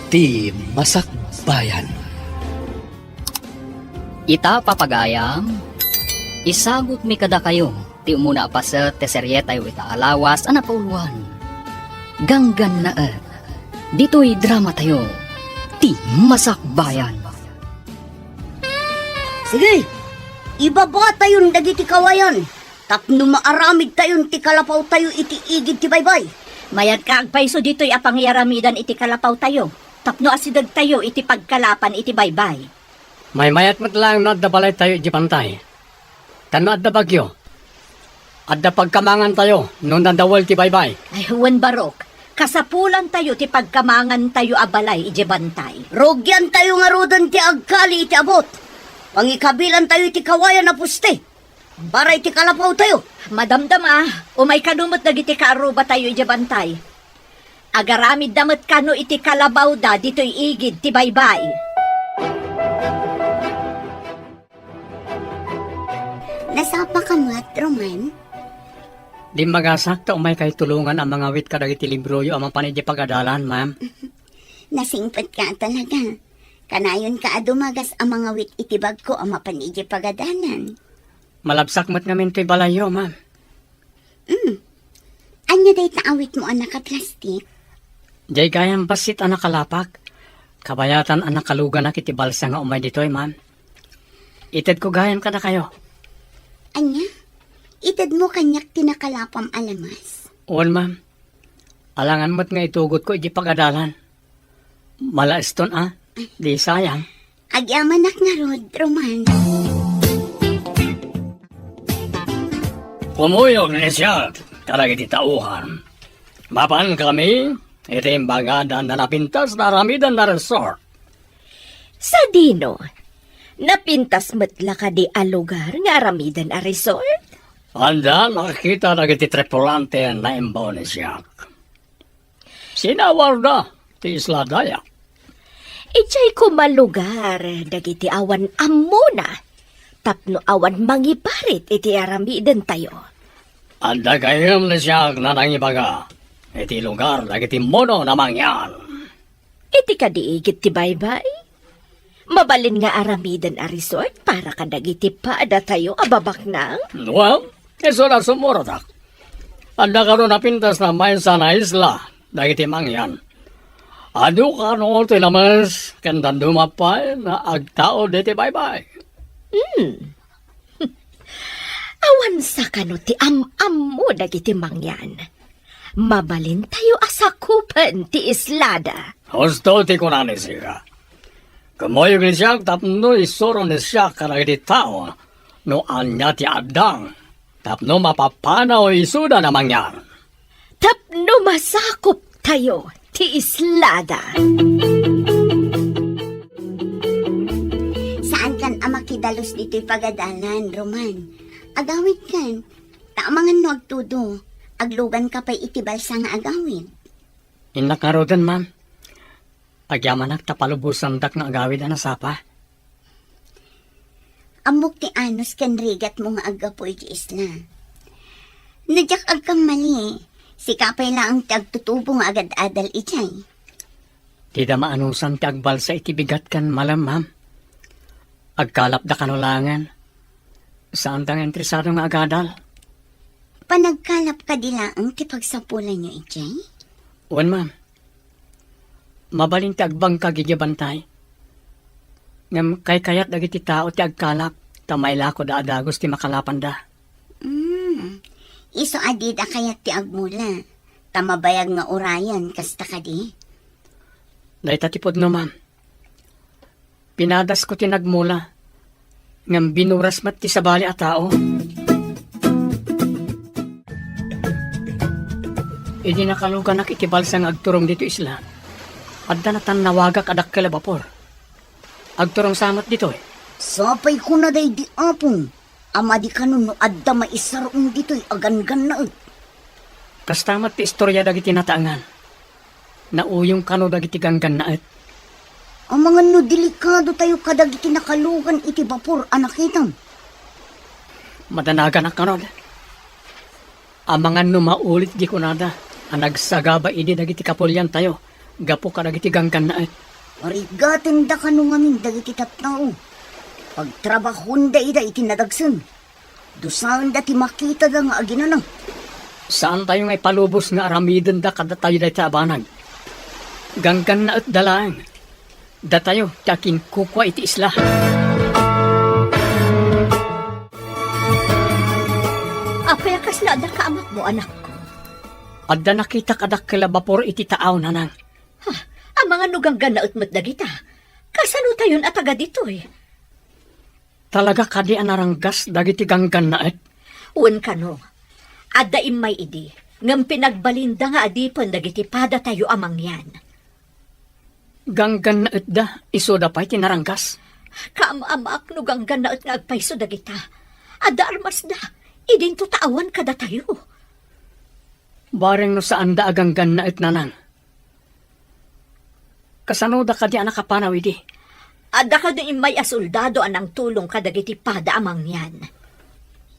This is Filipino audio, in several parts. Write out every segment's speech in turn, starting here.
ti Masakbayan. Ita papagayam, isagot mi kada kayo, ti umuna pa sa teserye tayo ita alawas anapauluan. Ganggan na dito'y drama tayo, ti Masakbayan. Sige, ibaba tayon dagiti kawayan. Tapno maaramid tayon ti kalapaw tayo iti igid ti baybay. Mayad ka agpaiso dito'y apangyaramidan iti kalapaw tayo. Tapno asidag tayo iti pagkalapan iti baybay. May mayat mo't lang no adda balay tayo iti pantay. Tano adda bagyo. Adda pagkamangan tayo nung nadawal ti baybay. Ay huwan barok, kasapulan tayo ti pagkamangan tayo abalay iti bantay. Rogyan tayo nga rodan ti agkali iti abot. Pangikabilan tayo iti kawayan na puste. Baray ti kalapaw tayo. Madamdam umay kanumot dagiti kaaruba tayo iti bantay. Agaramid damat kano iti kalabaw da dito'y igid ti baybay. Nasapa ka mo at Roman? Di magasakta umay kay tulungan ang mga wit kadag iti libroyo amang panidya pagadalan, ma'am. Nasingpet ka talaga. Kanayon ka adumagas ang mga wit itibag ko ang mapanidya pagadanan. Malabsak mo't ngamin to'y balayo, ma'am. Anya day taawit mo anak ka plastik? Jay gayang basit anak kalapak. Kabayatan anak kalugan na kiti balsa nga umay dito'y, ma'am. Ited ko gayam ka na kayo. Anya? Itad mo kanyak tinakalapam alamas? Uwan, ma'am. Alangan mo't nga itugot ko iti pagadalan. Malaiston, Di sayang. Agyamanak nga rod, Roman. Pumuyog na siya, talaga iti tauhan. Mapan kami, iti imbagadan na napintas na ramidan na resort. Sa dino, napintas matla ka di a lugar nga aramidan a resort? Anda, nakikita na iti tripulante na imbaw ni siya. Sinawar na, ti Isla Dayak. Ichay ko malugar, dagiti awan amuna. Tapno awan mangiparit iti aramidan tayo. Anda kayam ni siya na nangibaga. Iti lugar, nagiti mono na mangyan. Iti kadiigit ti baybay. Mabalin nga aramidan a resort para kadagiti paada tayo ababak na. Well, eso na sumuratak. Anda karon napintas na main sa na isla, nagiti mangyan. Ano ka no, tinamas, kandan dumapay na agtao diti bye-bye. Awan sa kano ti am mo dagiti mangyan. Mabalin tayo asakupan ti islada. Husto ti kunani siya. Kamoyog ni siya, tapno isuro ni siya karag di tao, no anya ti adang, tapno mapapanaw isuda na mangyan. Tapno masakop tayo ti islada. Saan kan amakidalos dito'y pagadalan, Roman? Agawid kan. Taamangan no agtudo. Aglugan ka pa'y itibal sa nga agawid. Inakarodan, ma'am. Agyaman nagtapalubusan dak na agawid na nasapa. Amok ti anos kan rigat mo nga agapoy ti isla. Nadyak agkang mali. Sikapay lang ang tagtutubo nga agad-adal ichay. Tida maanusan ti agbalsa itibigat kan malam, ma'am. Agkalap da kanulangan. Saan tang entresado nga agadal? Panagkalap ka dila ang tipagsapulan nyo ichay? Uwan, ma'am. Mabalin ti agbangka gigibantay. Ngam kay kayat dagiti tao ti agkalap, tamayla ko da adagos ti makalapan da. Iso adida kayat ti agmula. Tamabayag nga urayan kasta ka di. Dahita tipod no, ma'am. Pinadas ko ti nagmula. Ngam binuras mat ti sabali a tao. Idi nakalugan nak itibalsa nga agturong dito isla. Adda na tan nawagak adak kala bapor. Agturong samat dito eh. Sapay ko na day di apong. Ama di kanon no adda maisarong dito'y agan-gan na ag. Kastamat ti istorya dagiti nataangan. Nauyong kano dagiti ganggan na et. Ang mga no delikado tayo kadagiti nakalugan iti bapor anakitam. Madanagan ang kanod. Ang mga numaulit di kunada. Ang nagsagaba ini dagiti kapulyan tayo. gapo ka dagiti ganggan na et. Arigaten da ka nung amin dagiti tatnao. Pagtrabahon da ida iti nadagsan. Dusahan da ti makita da nga aginanang. Saan tayo ngay palubos nga aramiden da kada tayo da tabanag? Ganggan na et dalang. Da tayo takin kukwa iti isla. Apekas na da ka amak mo, anak ko. Adda nakita kadak kilabapor iti taaw nanang. Ang mga nugang ganaot mo't dagita. Kasano tayon at taga dito eh. Talaga kadi anaranggas dagiti ganggan na et. Uwan ka no. Adda imay idi. Ngam pinagbalinda nga adipon dagiti pada tayo amang yan. Ganggan na et da, iso da pa'y tinaranggas. Kaam-amak nugang ganaot nga agpaiso dagita. Adda armas da. Idin to taawan kada tayo. Bareng no saan da aganggan na et nanang. Kasano da kadi anak kapanaw idi. Adda ka din imay asoldado anang tulong kadagiti pada amang yan.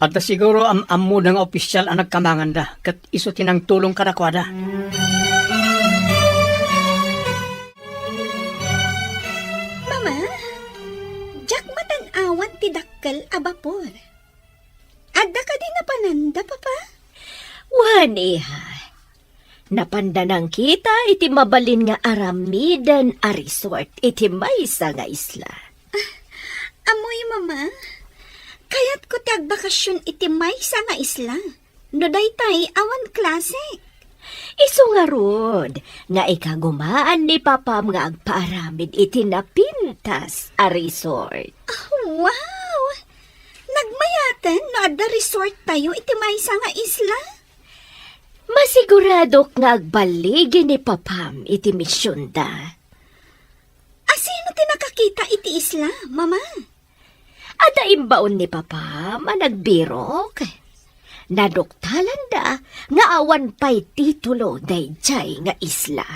At da siguro ammo da nga opisyal ang nagkamangan da, kat iso tinang tulong kadakwada. Mama, jak matan-awan ti dakkel a bapor. Adda ka din na pananda, papa? Wan iha. Napandanang kita iti mabalin nga aramidan a resort iti maysa nga isla. Amoy, mama. Kaya't ko tagbakasyon iti maysa nga isla. No daytay awan klase. Isu nga rod, nga ikagumaan ni papam nga agpaaramid iti napintas a resort. Wow! Nagmayaten no adda resort tayo iti maysa nga isla. Masigurado nga agbaligi ni papam iti misyon da. Asino ti nakakita iti isla, mama? Ada imbaon ni papam a nagbirok. Naduktalan da nga awan pa'y titulo dayjay nga isla.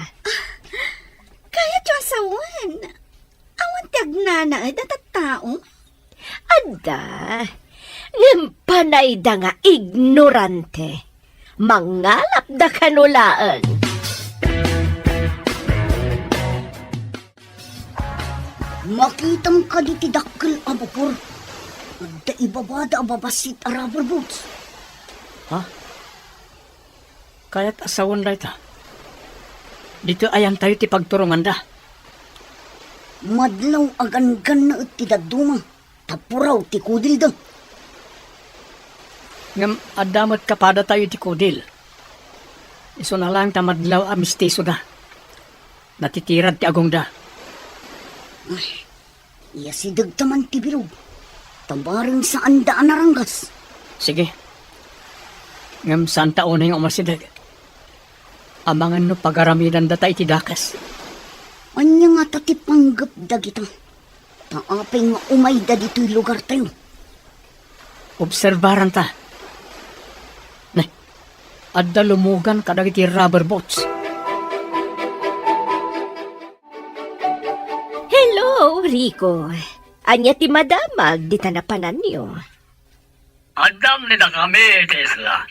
Kaya tiyo asawan. Awan ti agnana at tao. Ada, ngimpanay da nga ignorante. Mangalap da kanulaan. Makitam ka di ti dakkel a bapor. Adda ibabada a babasit a rubber boots. Ha? Kaya't asawan da ita. Dito ayan tayo ti pagturungan da. Madlaw agan-gan na at ti daduma. Tapuraw ti kudil da. Ngam adamat kapada tayo ti kudil. Iso na lang tamadlaw a mistiso da. Natitirad ti agong da. Iya si dagtaman ti birog. Tabaring saan daan naranggas. Sige. Ngam saan taon na yung umasidag. Amangan no pagaramidan da tayo ti dakas. Anya nga tati panggap da kita. Taapay nga umay da dito'y lugar tayo. Obserbaran ta. Nay, adda lumugan kadagiti rubber boats. Hello, Rico. Anya ti madamag di tanapanan niyo. Adam ni na kami, Tesla.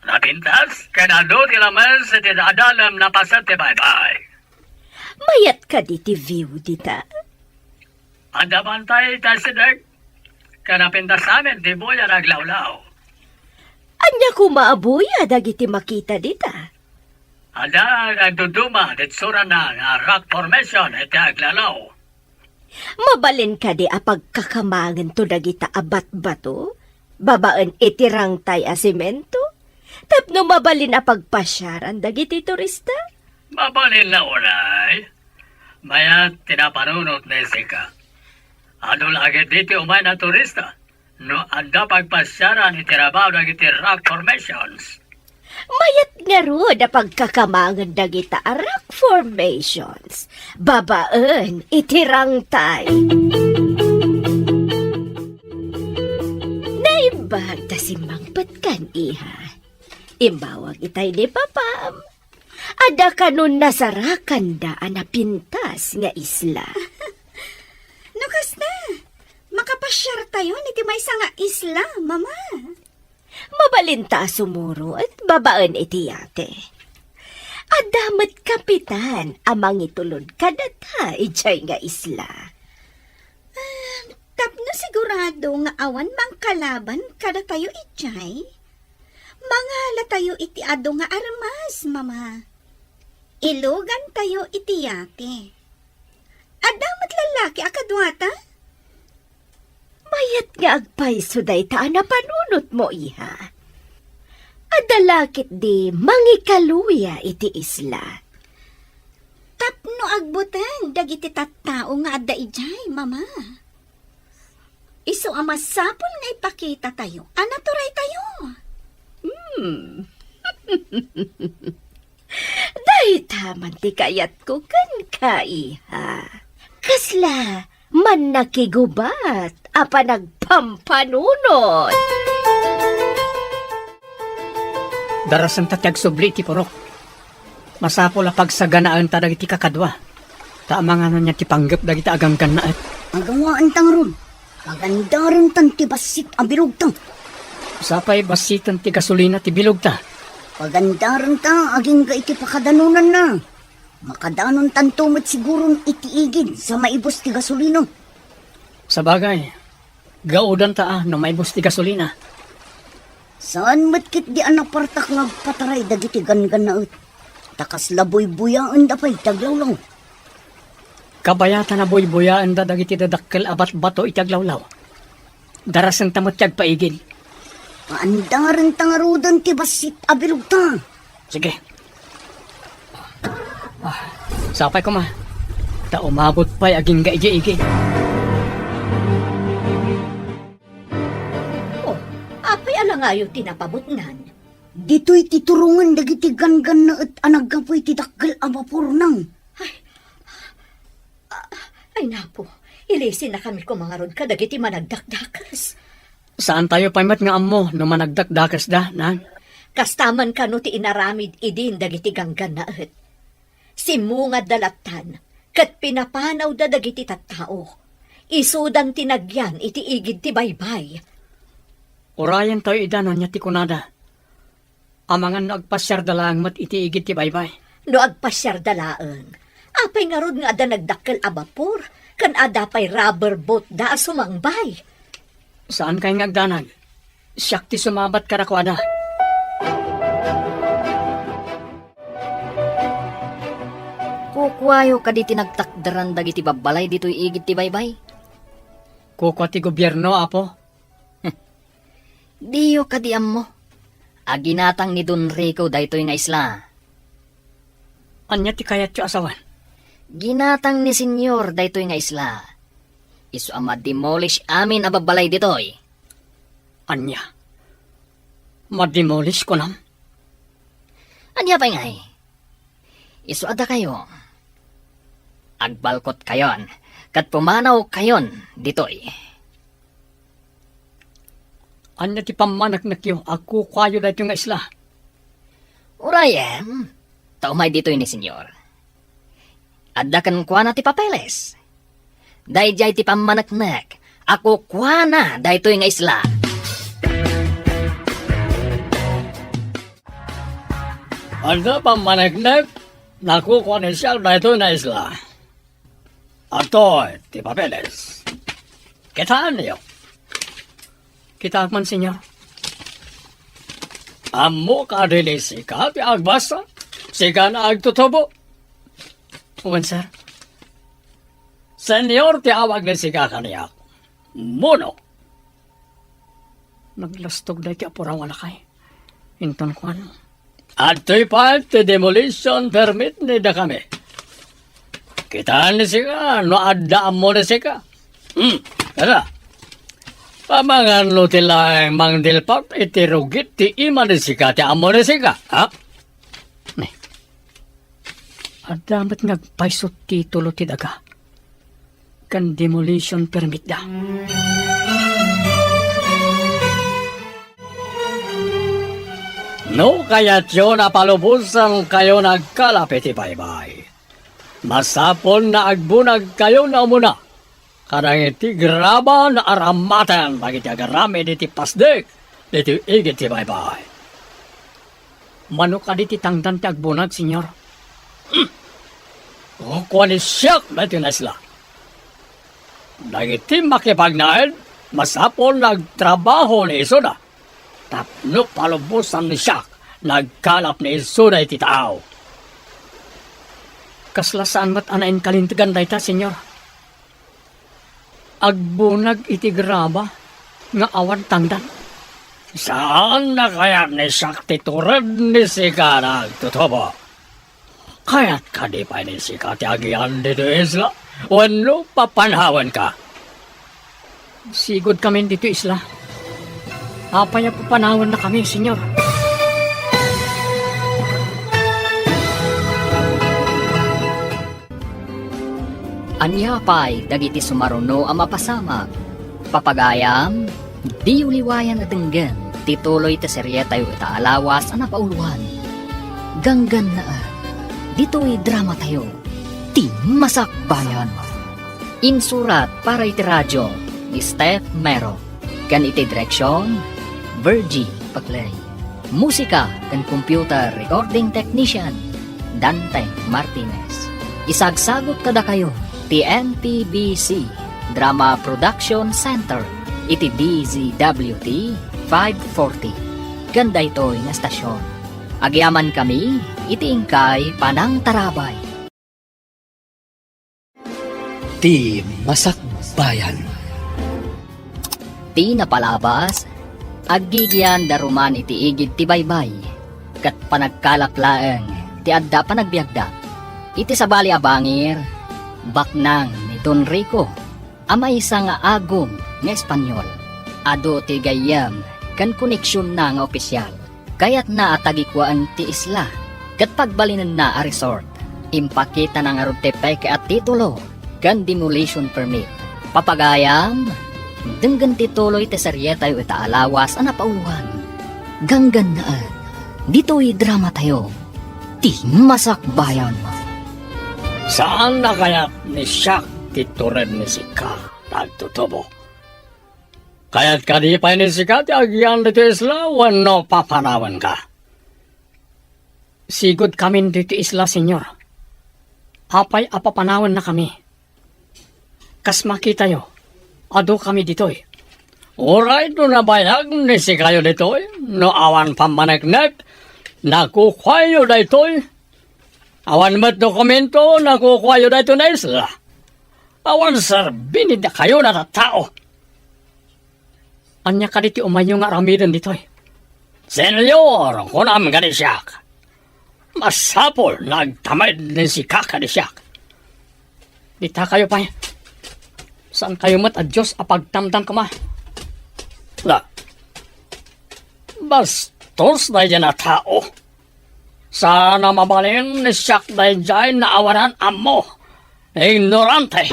Napintas, kanado ti laman sa ti adalam na pasat ti bye-bye. Mayat ka di ti view dita. Adaman tayo tasidag. Kanapintas amin, ti buya naglawlaw. Anya kumaabuya dagiti makita dita. Ada nagduduma dit sura na nga rock formation iti aglalaw. Mabalin ka di apagkakamangan to dagita abat bato. Babaan itirang tay a semento. Tapno mabalin apagpasyaran dagiti turista. Mabalin na unay. Mayat tinapanunot na isika. Ano lagi diti umay na turista? No anda pagpasyaran itirabaw dagiti rock formations. Mayat nga ro da pagkakamangan dagita a rock formations. Babaan itirang tay. Naimbag ta si mangpatkan iha. Imbawag itay ni papam. Ada kanon nasarakan da anapintas nga isla. Nukas na. Makapasyar tayo ni ti maysa nga isla, mama. Mabalinta sumuro at babaan iti yate. Adamat kapitan, amang itulod kadata ijay nga isla. Tapno sigurado nga awan mang kalaban kada tayo ijay. Mangala tayo iti ado nga armas, mama. Ilugan tayo iti yate. Adamat lalaki akadwata? Mayat nga agpayso day ta na panunot mo, iha. Adalakit di mangikaluya iti isla. Tapno agbutan dagiti tattao nga adda ijay, mama. Iso ang masapol nga ipakita tayo. Anaturay tayo. Dahi taman ti kayat ko kan kaiha. Kasla, man nakigubat, apa nagpampanunot. Darasan tatyag subli ti porok. Masapol a pagsaganaan ta dagiti kakadwa. Taamangan niya ti panggap dagiti aganggan na at. Agawaan tang ron. Agandaran tan ti basit abirog tang. Sapay basitan ti gasolina ti bilog ta. Pagandaran ta aging ga iti pakadanunan na. Makadanon tan tumot sigurong itiigid sa maibos ti gasolino. Sa bagay, gaudan ta no maibos ti gasolina. Saan matkit di anak partak nga pataray dagiti gangan na ut. Takas laboy buyaan da pa'y taglawlaw. Kabayatan na boy-boyaan da dagiti dadakkel abat bato itaglawlaw. Darasan tamot tiyag paigil. Paandaran tangarudan ti basit abirog ta. Sige. Sapay ko ma. Ta umabot pa'y aging gaigi-igi. Apay alangayo tinapabutnan. Dito'y titurungan dagiti gangan na at anagapoy ti dakkel a vapor nang. Ay napo, ilisin na kami kumangarod ka dagiti managdakdakas. Saan tayo paymat nga ammo no managdakdakas da, nang? Kastaman ka no ti inaramid idin dagiti ganggan na et. Simungad dalatan, kat pinapanaw da dagiti tattao. Isudan tinagyan iti igid ti baybay. Urayan tayo idano niya ti kunada. Amangan nagpasyar dalang mat iti igid ti baybay. No agpasyar dalaeng. Apay nga rod nga ada nagdakkel a bapor, kan ada pay rubber boat da sumangbay. Saan kayo ngagdanag? Siyak ti sumabat karakwada. Kukwayo ka di tinagtakdaran dagiti babalay dito'y igid ti baybay. Kukwa ti gobyerno, apo. Diyo ka di mo. Aginatang ni Don Rico daytoy nga isla. Anya ti kayat yu asawan. Ginatang ni Senyor daytoy nga isla. Isu ama demolish amin a babalay ditoy. Anya. Mademolish ko nam. Anya pa ngay? Isu ada kayo. Agbalkot kayon. Kat pumanaw kayon ditoy. Anya ti pamanak na kyo. Ako kwayo dahito nga isla. Urayem, taumay ditoy ni Senyor. Adda kan kuana ti papeles. Dayjay ti pamanaknak. Ako kuana daytoy nga isla. Anda pamanaknak. Nakukuha ni siya dahito nga isla. Ato, ti papeles. Kitaan niyo. Kita man, senyor. Amo ka dili sika, ti agbasa. Sika na agtutubo. Uwan, sir. Senyor, ti awag ni sika kaniya. Mono. Naglastog na ki apurang walakay. Inton ko ano. At to'y pa, ti demolition permit ni da kami. Kitaan ni sika, no adda mo ni sika. Kaya, pamangan lo tila mang dilpat iti rugit ti ima ni sika ti amo ni sika. Ha? Ne. Adamat ngagpaisot ti tulo ti daga. Kan demolition permit da. No kaya tiyo napalubusan kayo nagkalapit ti baybay. Masapon na agbunag kayo na umuna. Karang iti graba na aramatan bagiti agarami diti pasdek diti igit ti baybay. Mano ka diti tangdan ti agbunag, senyor? Kukuha ni siyak na ito na isla. Dagiti makipagnaid, masapol nagtrabaho ni iso na. Tapno palubusan ni siyak, nagkalap ni iso na iti tao. Kaslasaan mat anain kalintigan da ita, senyor. Agbunag iti graba, nga awan tangdan. Saan na kaya ni siyak titured ni sika nagtutubo? Kaya't ka di pa ni sika ti agian dito isla, wano papanhawan ka. Sigod kami dito isla. Apaya papanawan na kami, senyor. Anyapay dagiti sumaruno ang mapasama. Papagayam, di uliwayan at denggan, tituloy ta serye tayo itaalawas ang napauluan. Ganggan na dito'y drama tayo, ti masakbayan. Insurat para iti radyo ni Steph Mero, kan iti direksyon, Virgie Paclay. Musika kan computer recording technician, Dante Martinez. Isagsagot kada kayo, ti NTBC Drama Production Center, iti DZWT 540. Ganda ito'y na stasyon. Agyaman kami, iti ingkay panang tarabay. Ti Masakbayan. Ti napalabas, aggigyan daruman iti igid ti baybay, kat panagkalaklaeng, ti adda panagbiagda. Iti sabali abangir, baknang ni Don Rico, ama isa nga agong nga Espanyol. Ado ti gayam, kan koneksyon na nga opisyal. Kaya't na atagikwaan ti isla, kat pagbalinan na a resort. Impakita na nga rutepeke at titulo, kan demolition permit. Papagayam, denggan tituloy ti serye tayo itaalawas ang napauhan. Ganggan na dito'y drama tayo, ti masakbayan. Saan na kaya ni siyak titured ni sika nagtutubo? Kaya't kadi pa ni sika ti agian dito isla, wano papanawan ka. Sigod kami dito isla, senyor. Apay apapanawan na kami. Kas makita yo, ado kami ditoy. Alright, no nabayag ni sika yo ditoy, no awan pamanagnak, nakukwayo ditoy. Awan mat dokumento, nakukwayo dito na isla. Awan sarbinid na kayo na tao. Anya ka diti umayo nga ramidan ditoy. Senyor, kunam ka ni siyak. Masapol, nagtamay ni si kaka ni siyak. Dita kayo pa. Saan kayo mat adyos apagtamdam ka ma? La. Bastos na yan na tao. Sana mabalin ni siyak na dyan na awanan amo. Ignorante.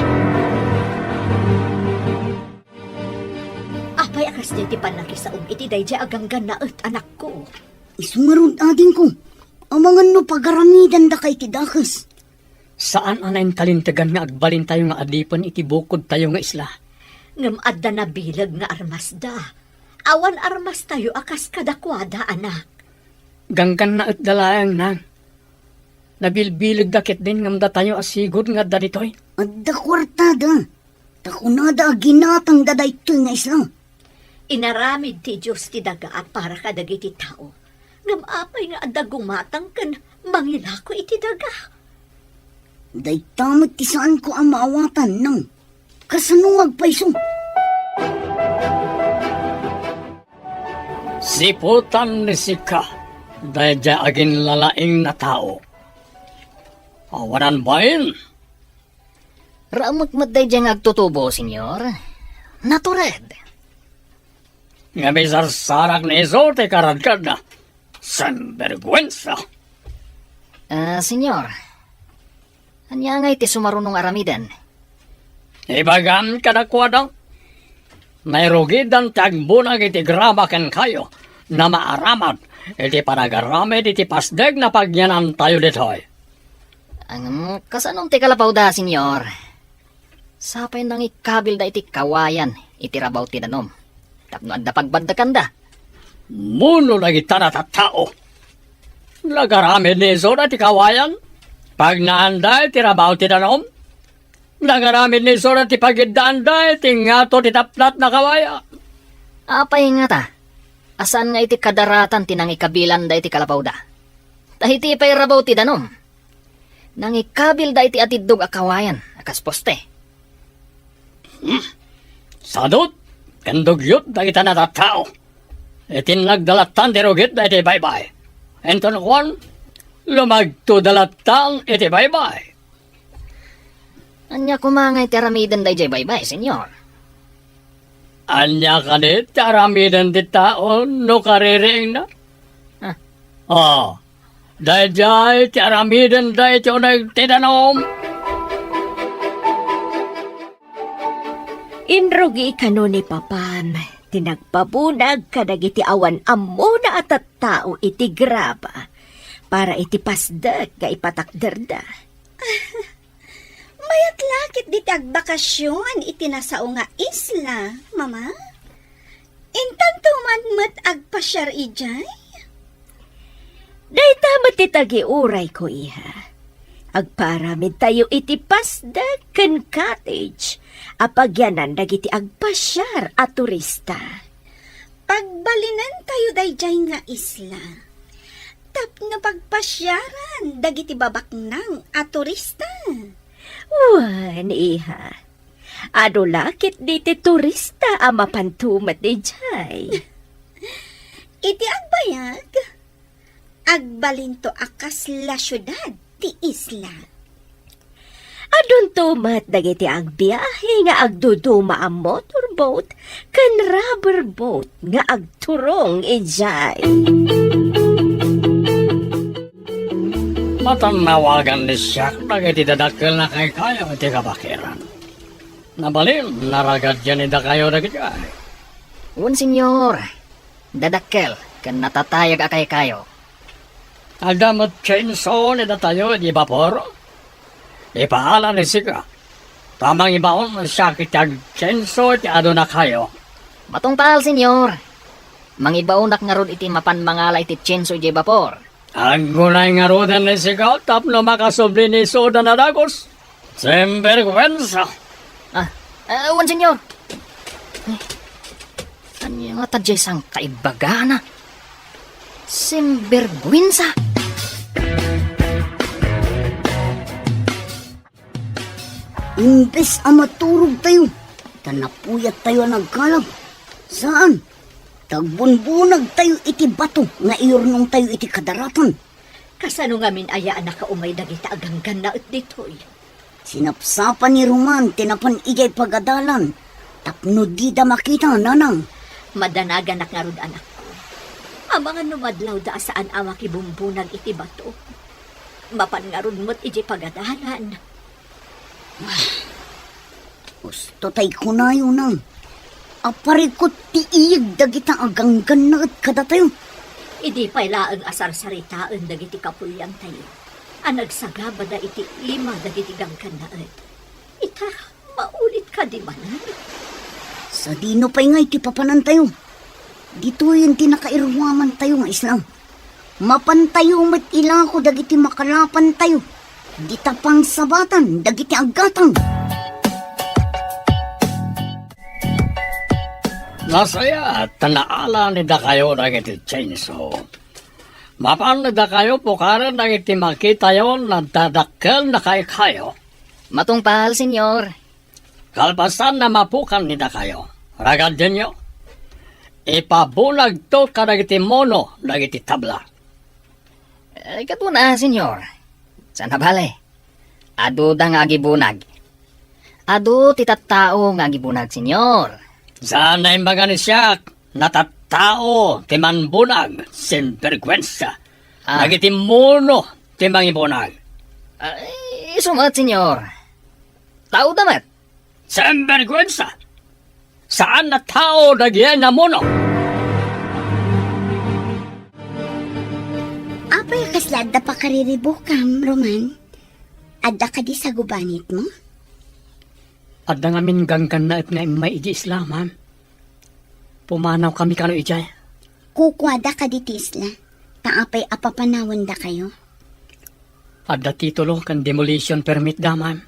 Apay akas di panakisaog iti dayjay aganggan na anak ko. Isumarod ading ko. Ang mga no pagaramidan da kay tidakas. Saan anayin kalintagan nga agbalin tayo nga adipan iti bukod tayo nga isla? Ngam adda na bilag nga armas da. Awan armas tayo akas kadakwada anak. Ganggan na at dalayang nang. Nabilbilig dakit din ngamda tayo asigod nga daritoy. Adda kwartada. Takunada ginatang daday to nga isla. Inaramid ti Diyos ti daga para kadagiti tao. Ngam apay nga adda gumatang kan mangilako iti daga. Day tamot ti saan ko ang maawatan nang kasanungag paiso. Siputan ni sika, dahil dya agin lalaing na tao. Awanan ba yun? Ramot matday diyang agtutubo, senyor. Natured. Nga may sarsarak na iso, te karadkad na. San vergüenza. Senyor. Anya nga iti sumarunong aramidan. Ibagan kadakwadang. Nairugidan tagbunag iti grabakan kayo na maaramad iti panagaramid iti pasdeg na pagyanan tayo ditoy. Ang kasanong ti kalapaw da, senyor. Sapay nang ikabil da iti kawayan, iti rabaw tinanom. Tapno adda pagbaddakan da. Muno lagi tanat at tao. Nagaramid ni iso na ti kawayan. Pag naanday, tirabaw ti danom. Nagaramid ni Sora ti pagiddaanday, tingato ti taplat na kawaya. Apay nga ta. Asan nga iti kadaratan tinang ikabilan da iti kalapaw da. Tahiti pay rabaw ti danom. Nang ikabil da iti atidog akawayan, akas poste. Sadot, kandugyot da kita natatao. Itin nagdalatan ti rugit da iti baybay. Enton kwan, lumagto dalatan iti baybay. Anya kumangay ti aramiden da iti baybay, senyor. Anya ka di, taramidan di tao, no kaririing na. Ah. Oh, dahil dyan, taramidan da ito nagtitanom. Inrugi kano ni Papam, tinagpabunag kadagiti awan ammo na at tao iti graba, para iti pasdag ka ipatakderda. Mayat lakit di agbakasyon iti nasao nga isla, mama. Intan tuman met agpasyar ijay. Dahita matitagi uray ko iha. Agparamid tayo iti pasdag ken cottage, apagyanan dagiti agpasyar at turista. Pagbalinan tayo dayjay nga isla. Tapno pagpasyaran dagiti babaknang at turista. Wan, iha. Ado lakit diti turista ang mapantumat di jay. Iti agbayag. Agbalinto akas la syudad ti isla. Adun tumat dagiti agbiyahe nga agduduma ang motorboat kan rubber boat nga agturong ijay. Matanawagan ni Siak na iti dadakil na kay kayo iti kabakiran. Nabalin, naragad yan ida kayo na kitay. Un senyor, dadakkel, kan natatayag akay kayo. Adamot chainsaw ni tayo di vapor. Ipaala ni Sika. Tamang ibaon siya kitag chainsaw ti ado na kayo. Matungpal, senyor. Mangibaunak nga rod iti mapan mangala iti tsenso iti vapor. Ang gunay nga rodan ni Sika, tapno makasobli ni Soda na dagos. Sempergwensa. Un senyor. Anya nga tadyay sang kaibagana. Simbergwinsa. Imbes ang maturog tayo, tanapuyat tayo nagkalab. Saan? Tagbunbunag tayo iti bato, nga iurnong tayo iti kadaratan. Kasano nga min ayaan na kaumay dagita aganggan na ut ditoy. Sinapsapan ni Roman, tinapan igay pagadalan. Tapno di da makita, nanang. Madanagan nga rod anak ko. Ang mga numadlaw da saan ang makibumbunag iti bato. Mapan nga rod mo't iti pagadalan. Gusto tayo kunayo nang. Aparikot ti iyig dagita aganggan na at kada tayo. Idi pala ang asar saritaan dagiti kapulyan tayo. Ang nagsagabada iti ima dagiti gangkan na at. Ita, maulit ka di manan? Sa dino pa'y nga iti papanan tayo. Dito yung tinakairwaman tayo nga Islam. Mapantayo mat ilang ko dagiti makalapan tayo. Di tapang sabatan, dagiti agatang. Nasaya, tanaala ni da kayo na iti chainsaw. Mapan na da kayo pukaran na iti makita yon na dadakkel na kayo. Matungpal, senyor. Kalpasan na mapukan ni da kayo. Ragad din nyo. Ipabunag to ka na iti mono na iti tabla. Katuna, senyor. Sana bale. Ado da nga agibunag. Ado titattao nga agibunag, senyor. Sana yung mga ni Siak, natatao, timanbunag, simpergwensa. Nagiti mono, timangibunag. Isumat, senyor. Tao damat. Simpergwensa. Saan na tao nagyan na mono? Apay kaslada pa kariribukam, Roman. Adda ka di sa gubanit mo? At nangamin ganggan na at nga may iji Islam, ha? Pumanaw kami kano ijay. Kukwada ka di tisla. Taapay apapanawan da kayo. Adda titulo kan demolition permit da, ma'am.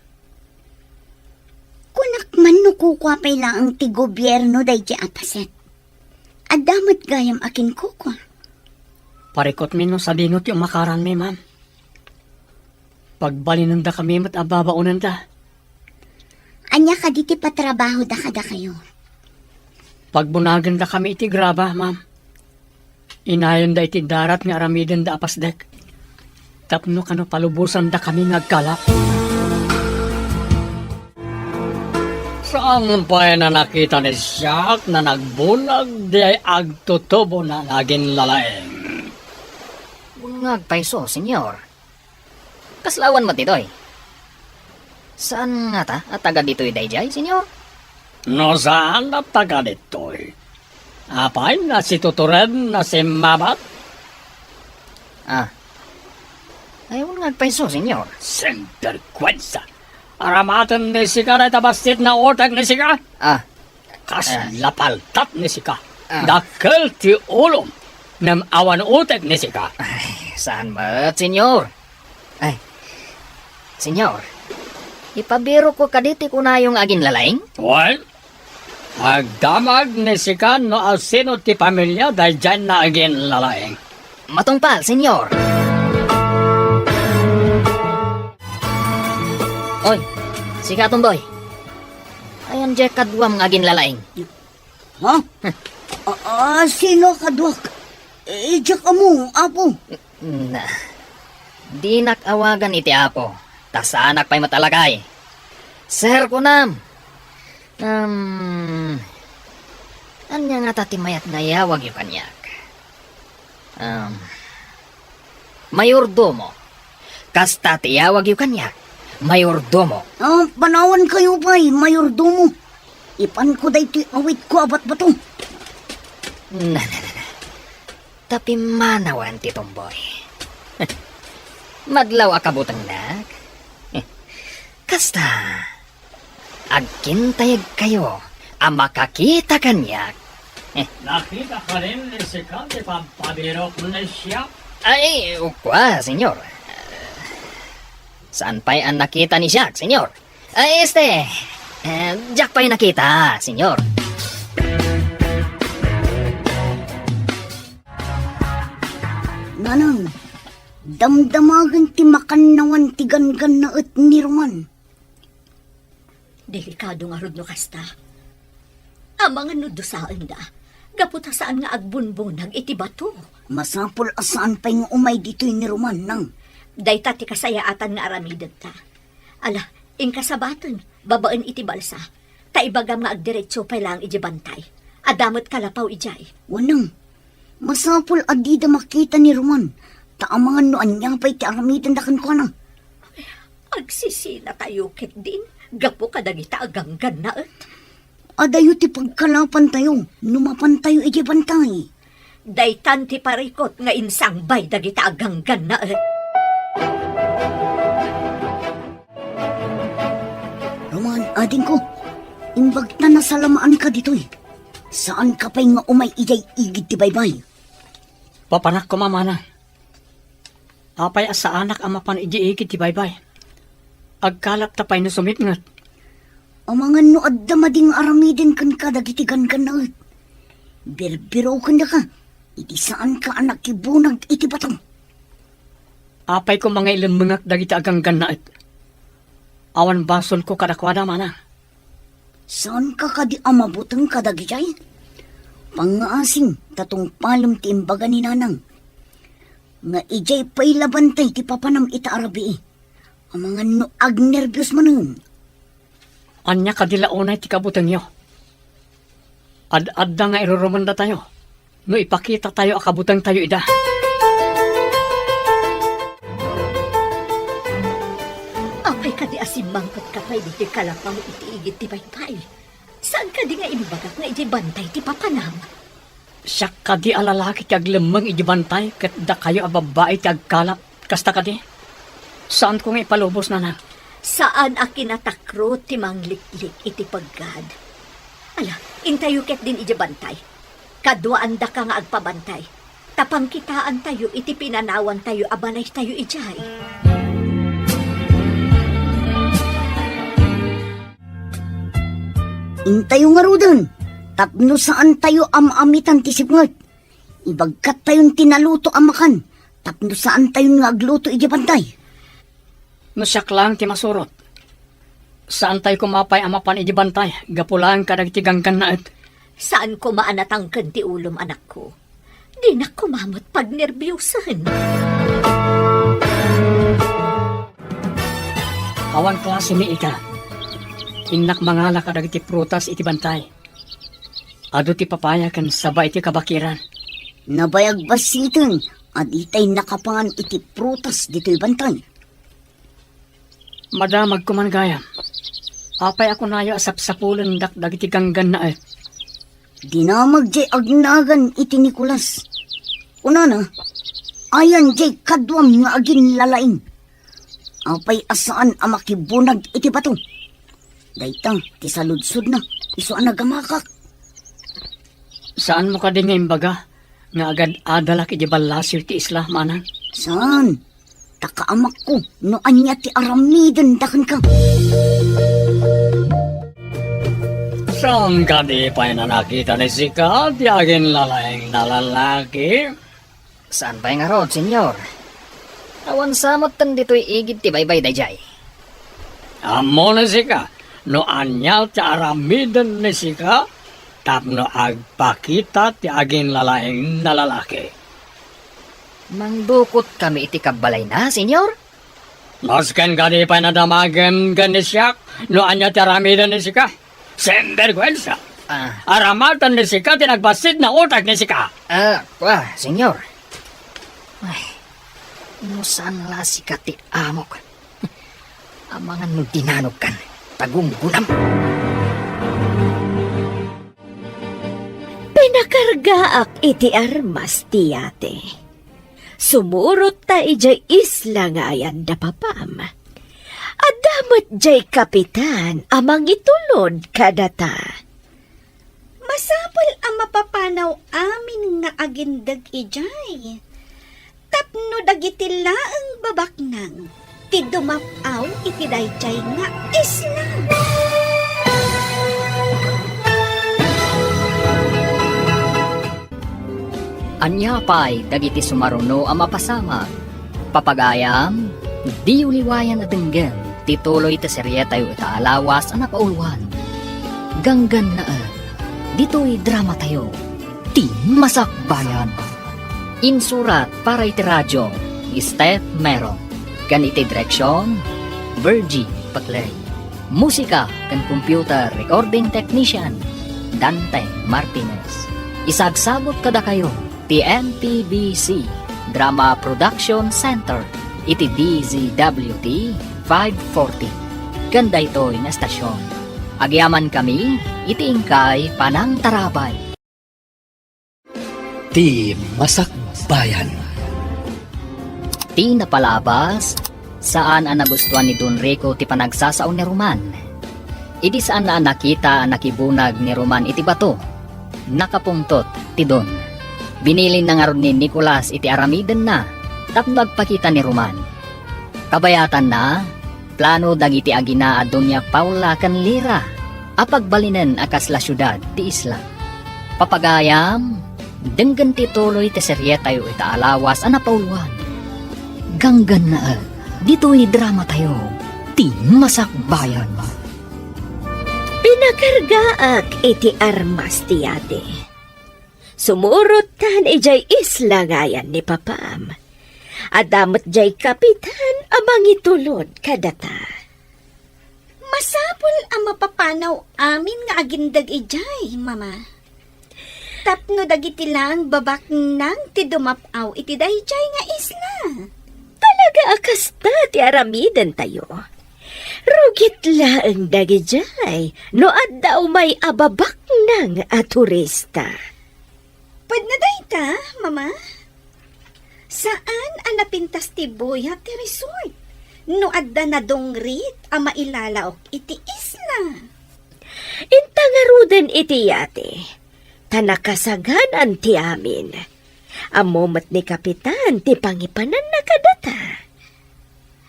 Kunak man no kukwapay lang ang ti gobyerno day di apaset. Adamat gayam akin kukwa. Parikot min no sa dinot yung makaran mi, ma'am. Pagbalin da kami mat ababaunan da. Anya ka di ti patrabaho da kada kayo. Pagbunagan da kami iti graba, ma'am. Inayon da iti darat nga aramiden da apasdek. Tapno kano palubusan da kami ngagkalap. Saan pa na nakita ni Jack na nagbunag di ay agtutubo na naging lalaeng? Bungag paiso, senyor. Kaslawan mo titoy. Saan nga ta? At taga dito'y dayjay, senyor? No saan na taga dito'y? Apay na si Tuturen na si Mabat? Ay, bungag paiso, senyor. Sinterkwensa. Aramatan ni Sika na itabastit na otak ni Sika. Kas lapaltat ni Sika. Dakil ti ulom ng awan utak ni Sika. Saan ba, senyor? Ay, senyor. Ipabiro ko kaditi ko na yung aging lalaing? Well, agdamag ni Sika no sino ti pamilya dahil dyan na aging lalaeng. Matungpal, senyor. Oy, Sika Tumboy. Ayan dyan kadwam ng aging lalaing. Ha? Sino kadwak? Diyak mo, apo. Na, di nakawagan iti apo. Tasanak pa'y matalakay. Sir ko nam. Anya nga tatimayat na yawag yung kanyak. Mayordomo. Kasta tiyawag yung kanyak. Mayordomo. Panawan kayo pa'y, mayordomo. Ipan ko day ti awit ko abat ba to? Na. Tapi manawan ti Tumboy. Madlaw akabutang nak. Kasta, agkintayag kayo, ang makakita kanyak. Nakita ka rin ni Sika di pabiro ko na siya. Ay, ukwa, senyor. Saan pa'y ang nakita ni Jack, senyor? Ay, Jack pa'y nakita, senyor. Nanang, damdamagan ti makanawan ti gangan na at niruman. Delikado nga rod no kasta. Ang mga nudusaan da, gaputa saan nga agbunbunag iti bato. Masapol asaan pa'y nga umay dito'y niruman nang. Dayta ti kasayaatan nga aramidad ta. Ala, inkasabaton, babaan iti balsa. Ta ibagam nga agdiretso pa'y lang iti bantay. Adamot kalapaw ijay. Wanang, masapol adida makita ni Roman. Taamangan no anyang pa'y ti aramitan dakan ko na. Agsisina tayo ket din. Gapo kadagita aganggan na et. Adayo ti pagkalapan tayo, numapan tayo iti bantay. Daytan ti parikot nga insang bay dagita aganggan na et. Roman, ading ko, imbag na nasalamaan ka dito'y. Saan ka pa'y nga umay ijay igid ti baybay? Papanak ko mamana. Apay asa anak ang mapanigigit ti baybay. Agkalap tapay na sumitngat. Ang mga no adda mading aramidin kan ka dagitigan ka na et. Birbiro ka na ka, iti saan ka anak kibunag iti batang. Apay ko mga ilang mangak dagiti aganggan na et. Awan basol ko kadakwada mana. Saan ka kadi amabutang kadagijay? Pangaasing tatong palom ti imbaga ni nanang. Nga ijay pa'y labantay ti papanam ita arabi. Ang mga no agnervyos manun. Anya kadilaunay ti kabutang nyo. Ad-adda nga irurumanda tayo. No ipakita tayo akabutang tayo ida. Apay ka di asimangkot ka pa'y di kalapaw iti igit ti paypay. Saan ka di nga imbagak nga iti bantay ti papanam? Siya kadi alalaki ti aglemang ijibantay ket da kayo ababae ti agkalap. Kasta kadi. Saan ko nga ipalubos na na? Saan a kinatakro ti mangliklik iti paggad? Ala, intayo ket din iti bantay. Kadwaan da ka nga agpabantay. Tapang kitaan tayo iti pinanawan tayo abanay tayo ijay. Intayo nga rudan. Tapno saan tayo amamitan ti sipngat. Ibagkat tayong tinaluto amakan. Tapno saan tayo nga agluto iti bantay. No siyak lang ti masurot. Saan tayo kumapay amapan iti bantay? Gapulaan ka dagiti ganggan na et. Saan ko maanatangkan ti ulom anak ko? Di na kumamot pag nerbyusan. Awan klase ni ika. Inak mangala ka dagiti prutas iti bantay. Ado ti papaya kan sabay iti kabakiran. Nabayag basitin. Aditay nakapangan iti prutas dito'y bantay. Madamag ko man gayam. Apay ako nayo asap-sapulan dagiti ganggan na et. Dinamag jay agnagan iti Nicolas. Una na, ayan jay kadwam nga agin lalaing. Apay asaan amakibunag iti bato. Dayta, ti saludsod na, iso ang nagamakak. Saan mo ka din ngayon baga? Nga agad adalak iti balasyo ti isla manan. Saan? Takaamak ko, no anya ti aramidan dakan ka. Saan ka di pa na nakita ni Sika? Ti agin lalaing na lalaki? Saan ba nga rod, senyor? Awan samot tan dito'y igid ti baybay dayjay. Amo na Sika. No anya ti aramidan ni Sika? Tapno agpakita ti agin lalaing na lalaki. Mangdukot kami iti kabalay na, senyor? Masken ka di pa na damagan ganisyak? No anya ti aramidan ni Sika? Sembergwensa. Aramatan ni Sika tinagbasid na utak ni Sika. Senyor. Ay, no saan la sika ti amok? Amangan no dinanog kan, tagunggunam. Pinakargaak iti armas tiyate. Sumurot ta ijay isla ngayan da papam. Adamot jay kapitan amang itulod kadata. Masapol ang mapapanaw amin nga agindag ijay. Tapno dagiti laang babaknang, ti dumapaw iti dayjay nga isla. Anya pa'y dagiti sumaruno ang mapasama. Papagayam, di uliwayan at denggan, tituloy ta serye tayo itaalawas ang napauluan. Ganggan na dito'y drama tayo, ti masakbayan. Insurat para iti radyo, Steph Meron. Kan iti direksyon, Virgie Paclay. Musika kan computer recording technician, Dante Martinez. Isagsabot kada kayo, ti NPBC Drama Production Center, iti DZWT 540. Ganda ito'y na stasyon. Agyaman kami, iti ingkay Panang Tarabay. Ti Masakbayan. Ti napalabas, saan ang nagustuhan ni Don Rico ti panagsasaon ni Roman. Idi saan na nakita ang nakibunag ni Roman iti bato. Nakapungtot ti Don. Binilin na nga ron ni Nicolas iti aramiden na, tapno agpakita ni Roman. Kabayatan na, plano dagiti agina a Doña Paula Canlira, apagbalinan akas la syudad ti isla. Papagayam, denggan ti tuloy ti serye tayo itaalawas a napauluan. Ganggan na dito'y drama tayo, ti masakbayan. Pinakargaak iti armas tiyate. Sumurot tan ijay isla ngayan ni papam. Adamot jay kapitan amang itulod kadata. Masapol ang mapapanaw amin nga agindag ijay, mama. Tapno dagiti lang babak nang ti dumapaw iti dayjay nga isla. Talaga akasta ti aramiden tayo. Rugit laeng dagijay no addaw may ababak nang a turista. Pwede na dayta, mama? Saan ang napintas ti buya ti resort? No adda na dongrit ang mailalaok iti isla. Intangaruden iti yate. Tanakasaganan ti amin. Amomat ni kapitan ti pangipanan na kadata.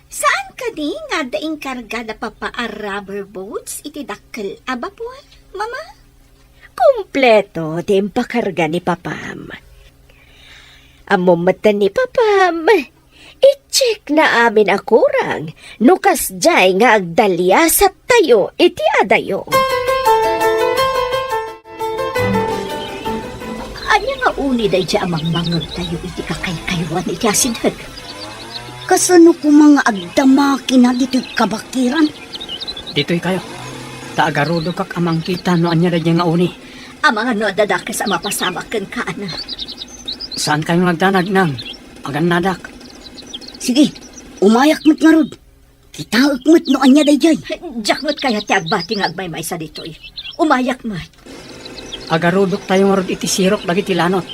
Saan kadi nga daing karga na papa a rubber boats iti dakkel abapuan, mama? Kompleto din pakarga ni Papam. Amumatan ni Papam, i-check na amin akurang nukas jay nga agdalyasat tayo iti adayo. Anya nga uni day siya amang mangag tayo iti kakaykaywan iti asinag. Kasano ko mga agdamaki na dito'y kabakiran? Dito'y kayo. Taagarudo kak amang kita no anya da nga uni. Ang mga no dadakis ang mapasamak kan kaana. Saan kayo nagdanag nang? Agan nadak. Sige, umayak mo't nga rod. Kitaak mo't no anya day jay. Jakmot kaya ti agbati nga agmay-may sa dito'y. Umayak mat. Agarudok tayo nga rod iti sirok dagiti lanot.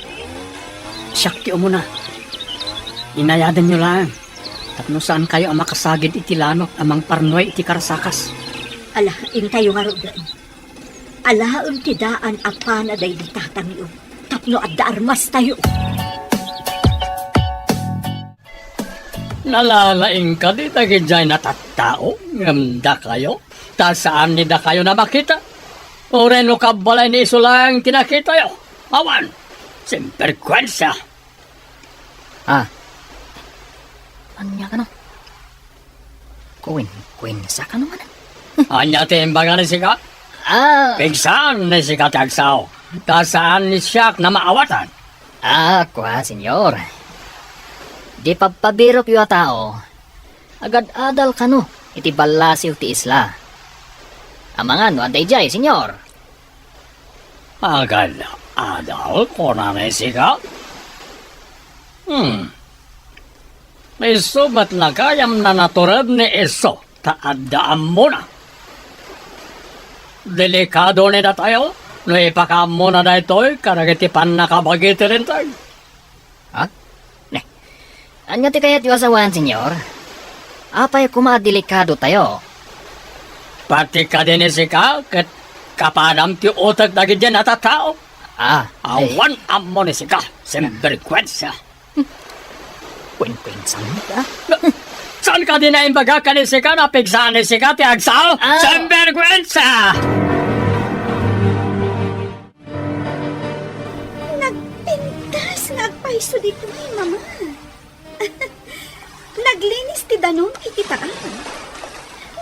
Syakti umuna. Inayadan nyo lang. Tapno saan kayo ang makasagid iti lanot amang parnoy iti karasakas. Alahain tayo nga rodan. Alahain ti daan apana day ditatang iyo. Tapno adda armas tayo. Nalalaing ka di tagi dyan natattao. Ngamda kayo. Ta saan nida kayo na makita? O reno kabalay ni iso lang tinakita yo. Awan. Simperkwensya. Anya ka no? Kuwin sa ka naman. Anya timbangan ni sika? Pigsan ni sika tagsaw. Ta saan ni siyak na maawatan? Kwa, senyor. Di pagpabirok yu a tao. Agad adal ka no, iti balasiw ti isla. Amangan no, anday jay, senyor. Agad adal ko na ni sika? Iso ba't na kayam na naturad ni iso? Taadaan mo na. Delikado ni na tayo. No ipakam mo na na ito'y karagitipan na kabagiti rin tayo. Anya ti kayat yu asawan, senyor? Apay kumadelikado tayo. Pati ka din isika, kat kapadam ti utak dagi dyan natatao. Awan amo ni sika, simberkwensya. Kwin-kwin sangka. Saan ka din na imbaga ka ni sika, napigsa ni sika, ti agsaw? Simberkwensya! Nagpintas nga agpaiso dito ay, mama. Naglinis ti danon iti taan.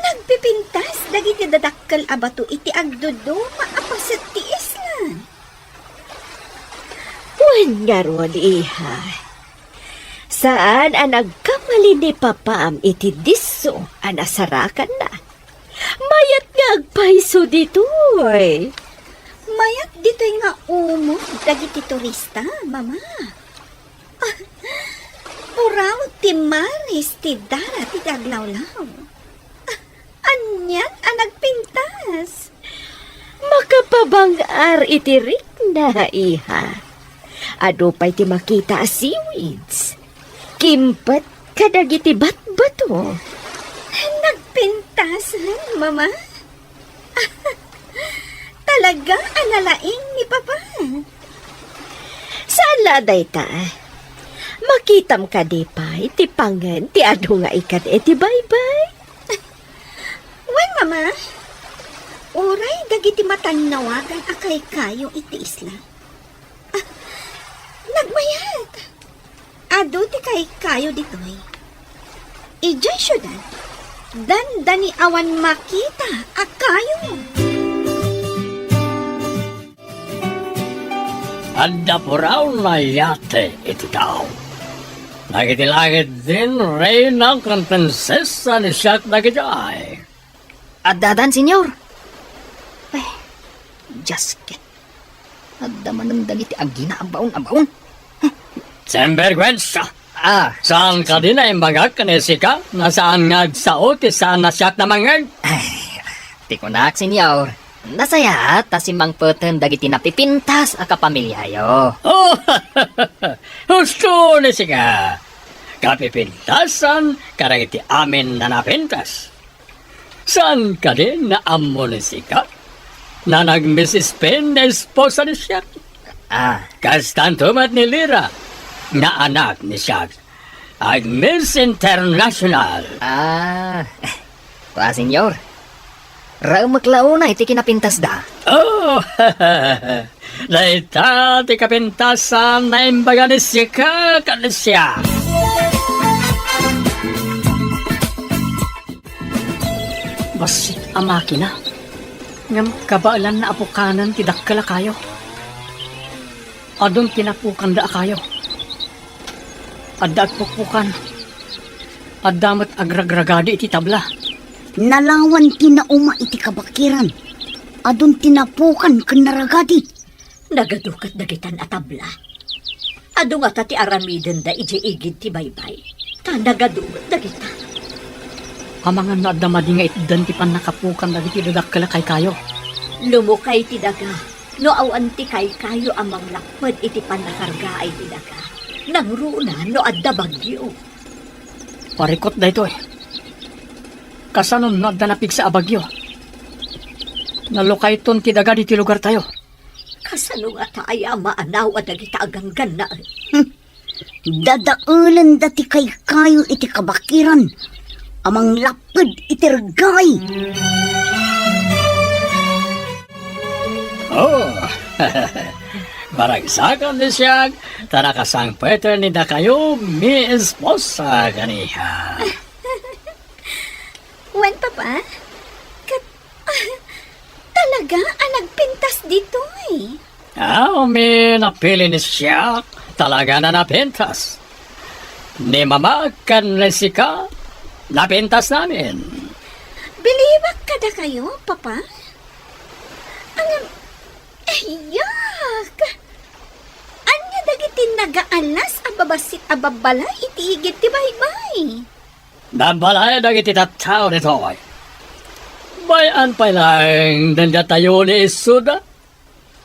Nagpipintas dagiti dadakkel abato iti agdudo maapaset ti isla. Wen nga ron, iha. Saan ang nagkamali ni Papam iti diso ang nasarakan na? Mayat nga agpaiso dito'y. Mayat dito'y nga umo dagiti turista, mama. Puraw ti maris ti dara ti daglawlaw. Anyan ang nagpintas. Makapabangar iti rik na, iha. Ado pa'y ti makita a seaweeds. Kimpat kadagiti bat-bato. Nagpintas, mama? Talaga analaing ni Papa. Saan laday ta? Makitam ka di pa'y ti pangan ti ado nga ikat ti bye-bye. Wen, mama? Uray dagiti matanawagan akay kayo iti isla. Nagmayat. Ado ti kay kayo ditoy. Ijay syudad. Dani awan makita akayo. Anda po raw na yate iti tao. Nagitilagid din reyna kan prinsesa ni siyak nagijay. Adadan, senyor. Ay, jasket. Adda manang dagiti agina abaon. Sembergwensya. Saan ka din na imbagak ka ni sika? Nasaan nga sao ti saan na siyak na mangag? Ti kunak, senyor. Nasaya ta si Mang Peten dagiti napipintas a kapamilyayo. Oh, husto ni sika. Kapipintasan karagiti amin na napintas. Saan ka din na amo ni sika? Na nag-Mrs. na esposa ni siyak. Kastanto mat ni Lira, na anak ni siyak. ag Miss International. Senyor. Rao maklauna iti kinapintas da. Oh, naita ti kapintasan na imbaga ni Sika kanisya. Basit ang makina. Ngam kabaalan na apukanan ti dakkala kayo. Adon tinapukan da kayo. Adda at pukpukan. Addamat agragragadi iti tabla. Nalawan tinauma iti kabakiran. Adun tinapukan kanaragadi. Nagadukat dagitan atabla. Adu nga ti aramiden da iji igid ti baybay. Ta nagadukat dagita. Amangan na adamadi nga itdan ti panakapukan dagiti dadakkala kay kayo. Lumukay ti daga. No awan ti kay kayo amang lakpad iti panakarga ay ti daga. Nang runa no adda bagyo. Parikot da ito eh. Kasanon na danapig sa abagyo. Nalukay ton ti daga di ti lugar tayo. Kasano nga taaya maanaw at dagita aganggan na. Dadaulan dati kay kayo iti kabakiran. Amang lapad iti regay. Oh, baragsakan ni siya, tarakasang pwede ni da kayo, mi esposa ganiha. Wen, Papa? Talaga ang nagpintas dito eh. Mi napili ni siya, talaga na napintas. Ni mama kan ni Sika, napintas namin. Biliwag kada kayo, Papa? Yak! Anya dagiti nagaalas ababasit ababala itiigit ti baybay. Nabalay na iti tattao nito ay. Bayan pa lang nanda tayo ni Isuda.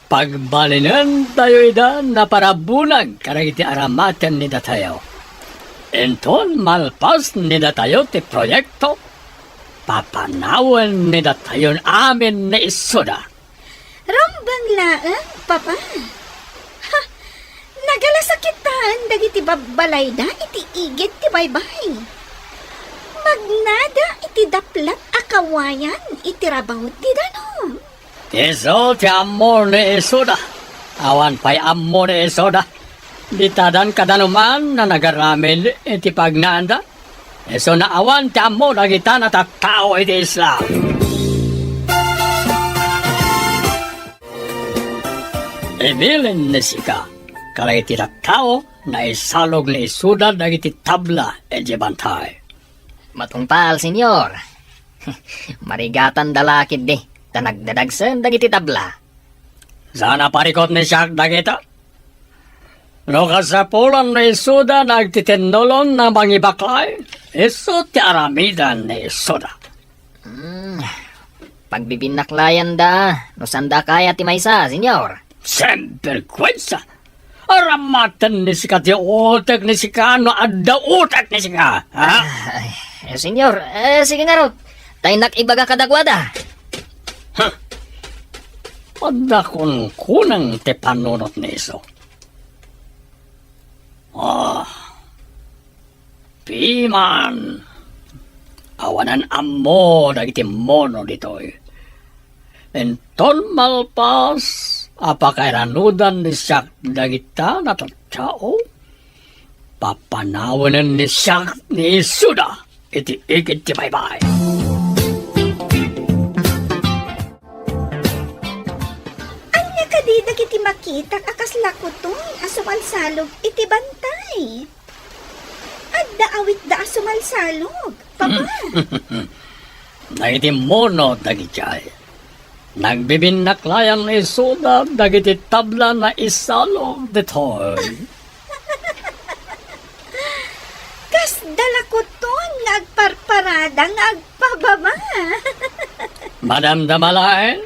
Pagbalinan tayo idan na parabulag karang iti aramaten ni datayo. Enton malpas ni datayo ti proyekto. Papanawan ni datayon amin ni Isuda. Rambang laang, Papa. Ha, nagalasakitan dagiti babalay da iti igit ti baybay. Magnada iti daplat akawayan iti rabawot ti danom. Iso ti amor ni Isuda. Awan pa'y amor ni Isuda. Ditadan kadanuman na nagaramin iti pagnanda. Iso na awan ti amor na kita na tattao iti Islam. Ibilin ni Sika. Kalay iti tattao na isalog ni Isuda dagiti tabla iti bantay. Matungpal, senyor. Marigatan dalakid di. Tanagdadagsan dagiti tabla. Sana parikot ni siya dagita. No kasapulan ni Isuda nagtitindolon na mangibaklay. Iso ti aramidan ni Isuda. Pagbibinaklayan da. No sanda kaya ti maysa, senyor. Semperkwensa. Aramatan ni Sika ti utak ni Sika no adda utak ni Sika. Ha? Senyor, sige nga ro. Tayo nakibaga kadagwada. Adda kun kunang ti panunot ni Iso. Piman. Awanan amo dagiti mono ditoy. Enton malpas apakairanudan ni siya dagita na tattao. Papanawanan ni siya ni Isuda. Iti igit ti baybay. Anya kadi dagiti makita akas lakuton asumalsalog iti bantay. Adda awit da asumalsalog, Papa. Dagiti mono dagitay. Nagbibinaklayan ni Isuda dagiti tabla na isalog ditoy. Kas dalakuton nga agparparada nga agpababa. Madam Damalain,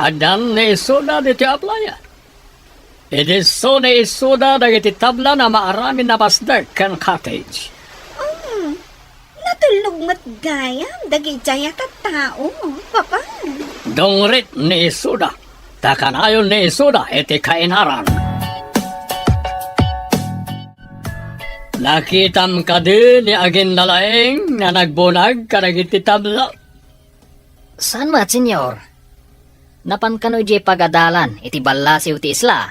adan ni Isuda diti aplaya. Iti so ni Isuda dagiti tabla na maarami na pasdek kan cottage. Natulog matgayam dagi jaya tao, Papa. Dongrit ni Isuda, takanayon ni Isuda iti kainaran. Nakitam ka din ni agin nalaing na nagbunag karagiti tabla. Saan ba, senyor? Napan kano di pagadalan, iti balla si uti isla.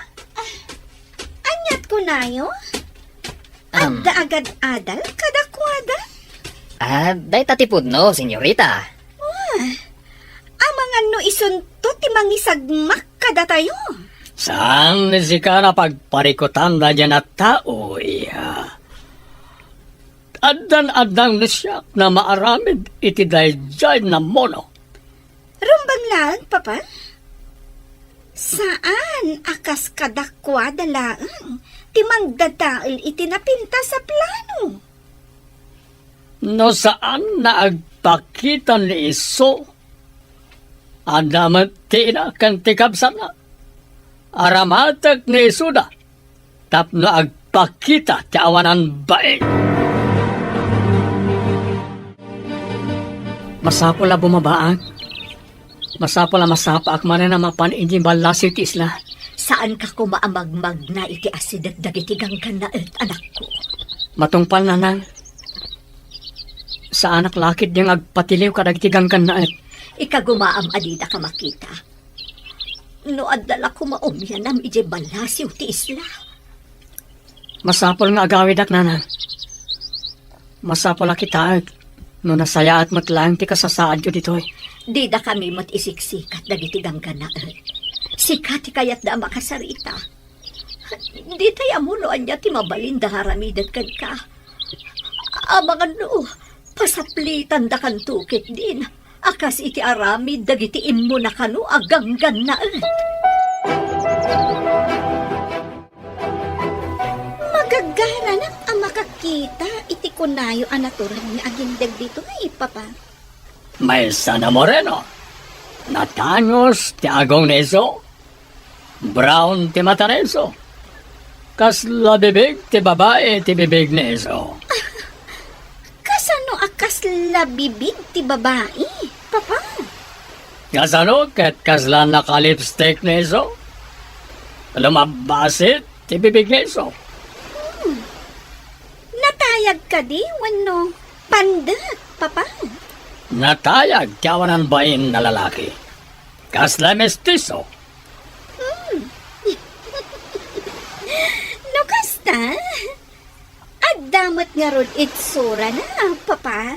Anyat ko nayo? Um, Adda agad adal kadakwada? day tatipod no, senyorita. Amangan no isunto ti mangisagmak kada tayo. Saan ni si ka na pagparikutan na dyan at tao, iya? Adan-adang ni siya na maaramid iti dayjay na mono. Rumbang lang, papa? Saan akas kadakwada laang? Ti mangdadaal iti napinta sa plano. No saan na agpakita ni iso? Adamat tina kan tikabsana. Aramatak ni iso da. Tapno agpakita ti awanan bae. Masapula bumabaag. Masapula masapaak man na mapan injing balasyo ti isla. Saan ka kumaamagmag na iti asidat dagitigang kanaet, anak ko? Matungpal na nang. Sa anak lakit diyang agpatiliw kadagtigang kanaet. Ikagumaam adida ka makita. No adala ko maumyanam ije balasiw ti isla. Masapol nga agawidak nanang. Masapol kita no nasaya at matlang ti kasasaad ko ditoy. Di da kami mat isiksikat dagitigang kanaet. Sikat kayat da makasarita. Di tayo amunoan niya ti mabalin da haramidat kan ka. Amangan no, pasaplitan da kan tukit din. Akas iti aramid dagiti immo na kano aganggan na Magagara ng ang makakita iti kunayo anaturan ni agindag dito ay papa. May sana moreno. Natangos ti agong neso. Brown ti mata neso. Kasla bibig ti babae ti bibig neso. Kasano akas labibig ti babae, papa? Kasano ket kasla naka-lipstick neso. Lumabasit ti bibig neso. Natayag ka di, wano pandat, papa. Natayag ti awanan bain na lalaki. Kasla mestizo. No kasta? Agdamot nga rod itsura na, papa.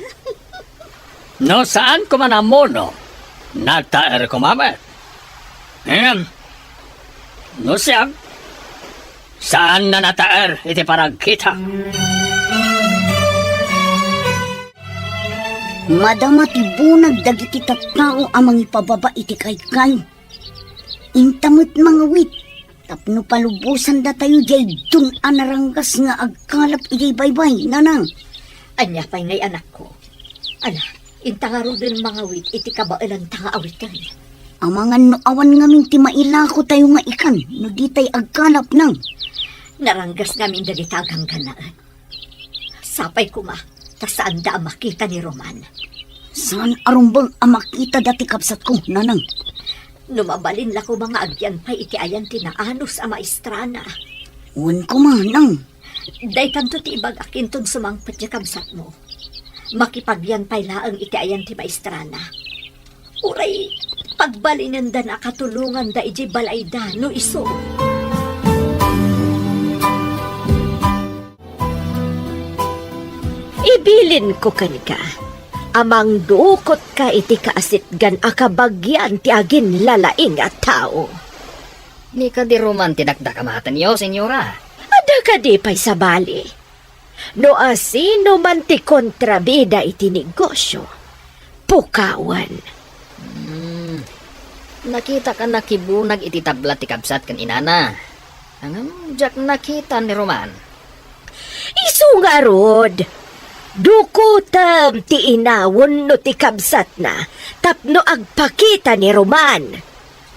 No saan ko man amono, nagtaer ko mamet. No siyang, saan na nataer iti parang kita? Madama ti bunag dagiti tattao amang ipababa iti kaykay. Intamot mga wit. Tapno palubusan da tayo jay dun anaranggas nga agkalap iti baybay, nanang. Anya pa'y ngay anak ko. Ala, intangaro din mga wit iti kabailan tanga awitan. Amangan no awan ngamin ti mailako tayo nga ikan, no di tay agkalap nang. Naranggas namin dagitagang ganaan. Sapay ko ma, tasaan da ang makita ni Roman. Saan arumbang amakita dati kapsat ko, nanang? Numabalin la ko mga agyan pa'y iti ayan tinaanos a maestrana. Uwan ko manang. Day tanto ti ibag akin ton sumangpet ya kamsat mo. Makipagyan pa'y laang iti ayan ti maestrana. Uray, pagbalinan da na katulungan da iji balay da no iso. Ibilin ko kanika. Amang dukot ka iti kaasitgan akabagyan ti agin lalaing at tao. Di ka di Roman tinakdakamatan yo, senyora. Ada ka di pa'y sabali. No asino man ti kontrabida iti negosyo. Pukawan. Nakita ka nakibunag iti tabla ti kabsat kan inana. Anam, jak nakita ni Roman. Isu nga rod. Dukutam ti inawon no ti kabsat na. Tapno agpakita ni Roman.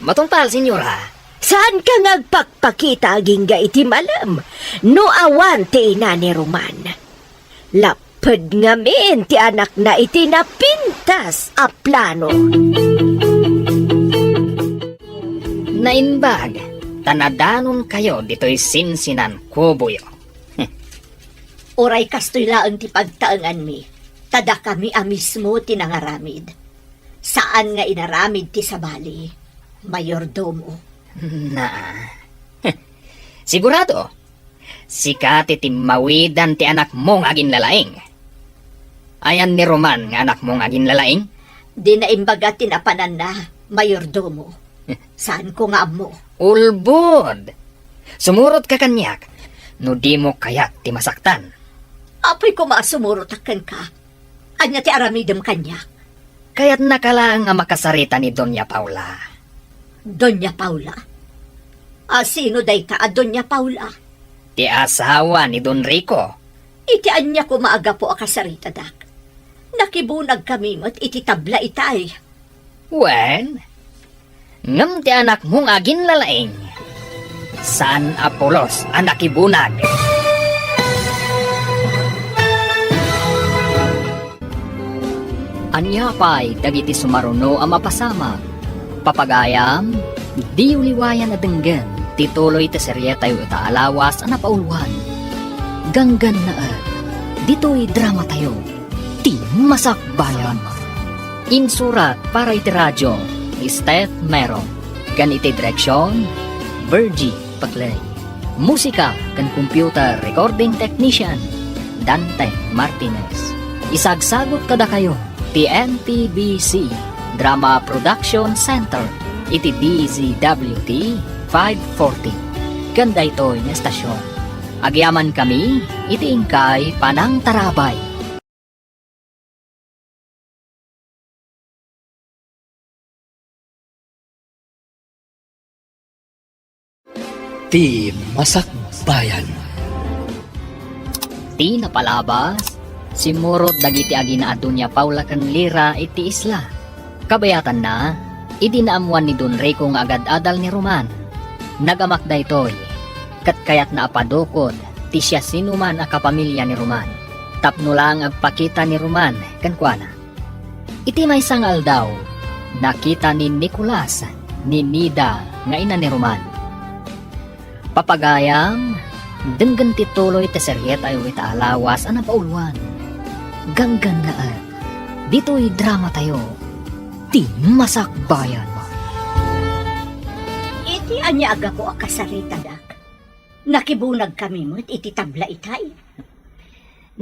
Matungpal, senyora. Saan ka ngagpakpakita agingga iti malam? No awan ti ina ni Roman. Lapad ngamin ti anak na iti napintas a plano. Nainbag, tanadanon kayo dito'y sinsinan kubuyo. Oray kastoy laang ti pagtaangan mi. Tada kami mismo tinangaramid. Saan nga inaramid ti sabali? Mayordomo. Na. Sigurado. Sikat iti mawidan ti anak mong agin lalaing. Ayan ni Roman nga anak mong agin lalaing. Di na imbaga tinapanan na, mayordomo. Saan ko nga mo? Ulbod. Sumurot ka kanyak. No di mo kayak ti masaktan. Apoy ko maasumurutakan ka. Anya ti aramidem kanya. Kaya't nakalaang nga makasarita ni Doña Paula. Doña Paula. Sino day ka, Doña Paula? Ti asawa ni Don Rico. Iti anya ko maaga po akasarita, dak. Nakibunag kami mo't iti tabla itay. Well, ngam ti anak mong agin lalaing. San Apolos anak ibunag. Anya pa'y dagiti sumaruno ang mapasama. Papagayam, di uliwayan na denggan, tituloy ti serye tayo itaalawas ang napauluan. Ganggan na dito'y drama tayo, ti masakbayan. Insurat para iti radyo, Steph Meron. Ganiti direksyon, Virgie Paclay. Musika kan computer recording technician, Dante Martinez. Isagsagot kada kayo, TNTBC Drama Production Center, iti DZWT 540. Ganda ito'y na estasyon. Agyaman kami, iti ingkay Panang Tarabay. Ti Masakbayan. Ti napalabas, simurot dagiti agina Doña Paula kan lira iti isla. Kabayatan na, idinaamuan ni Don Rico nga agad-adal ni Roman. Nagamakda ito'y, kat kaya't naapadukod, ti siya sinuman a kapamilya ni Roman. Tapno lang agpakita ni Roman, kankwana. Iti may sangal daw, nakita ni Nicolas, ni Nida, nga ina ni Roman. Papagayam, denggan tituloy ti serye tayo itaalawas ang napauluan. Ganggan na dito'y drama tayo, ti masakbayan. Iti anya aga ko akasarita, dak. Nakibunag kami mo't iti tabla itay.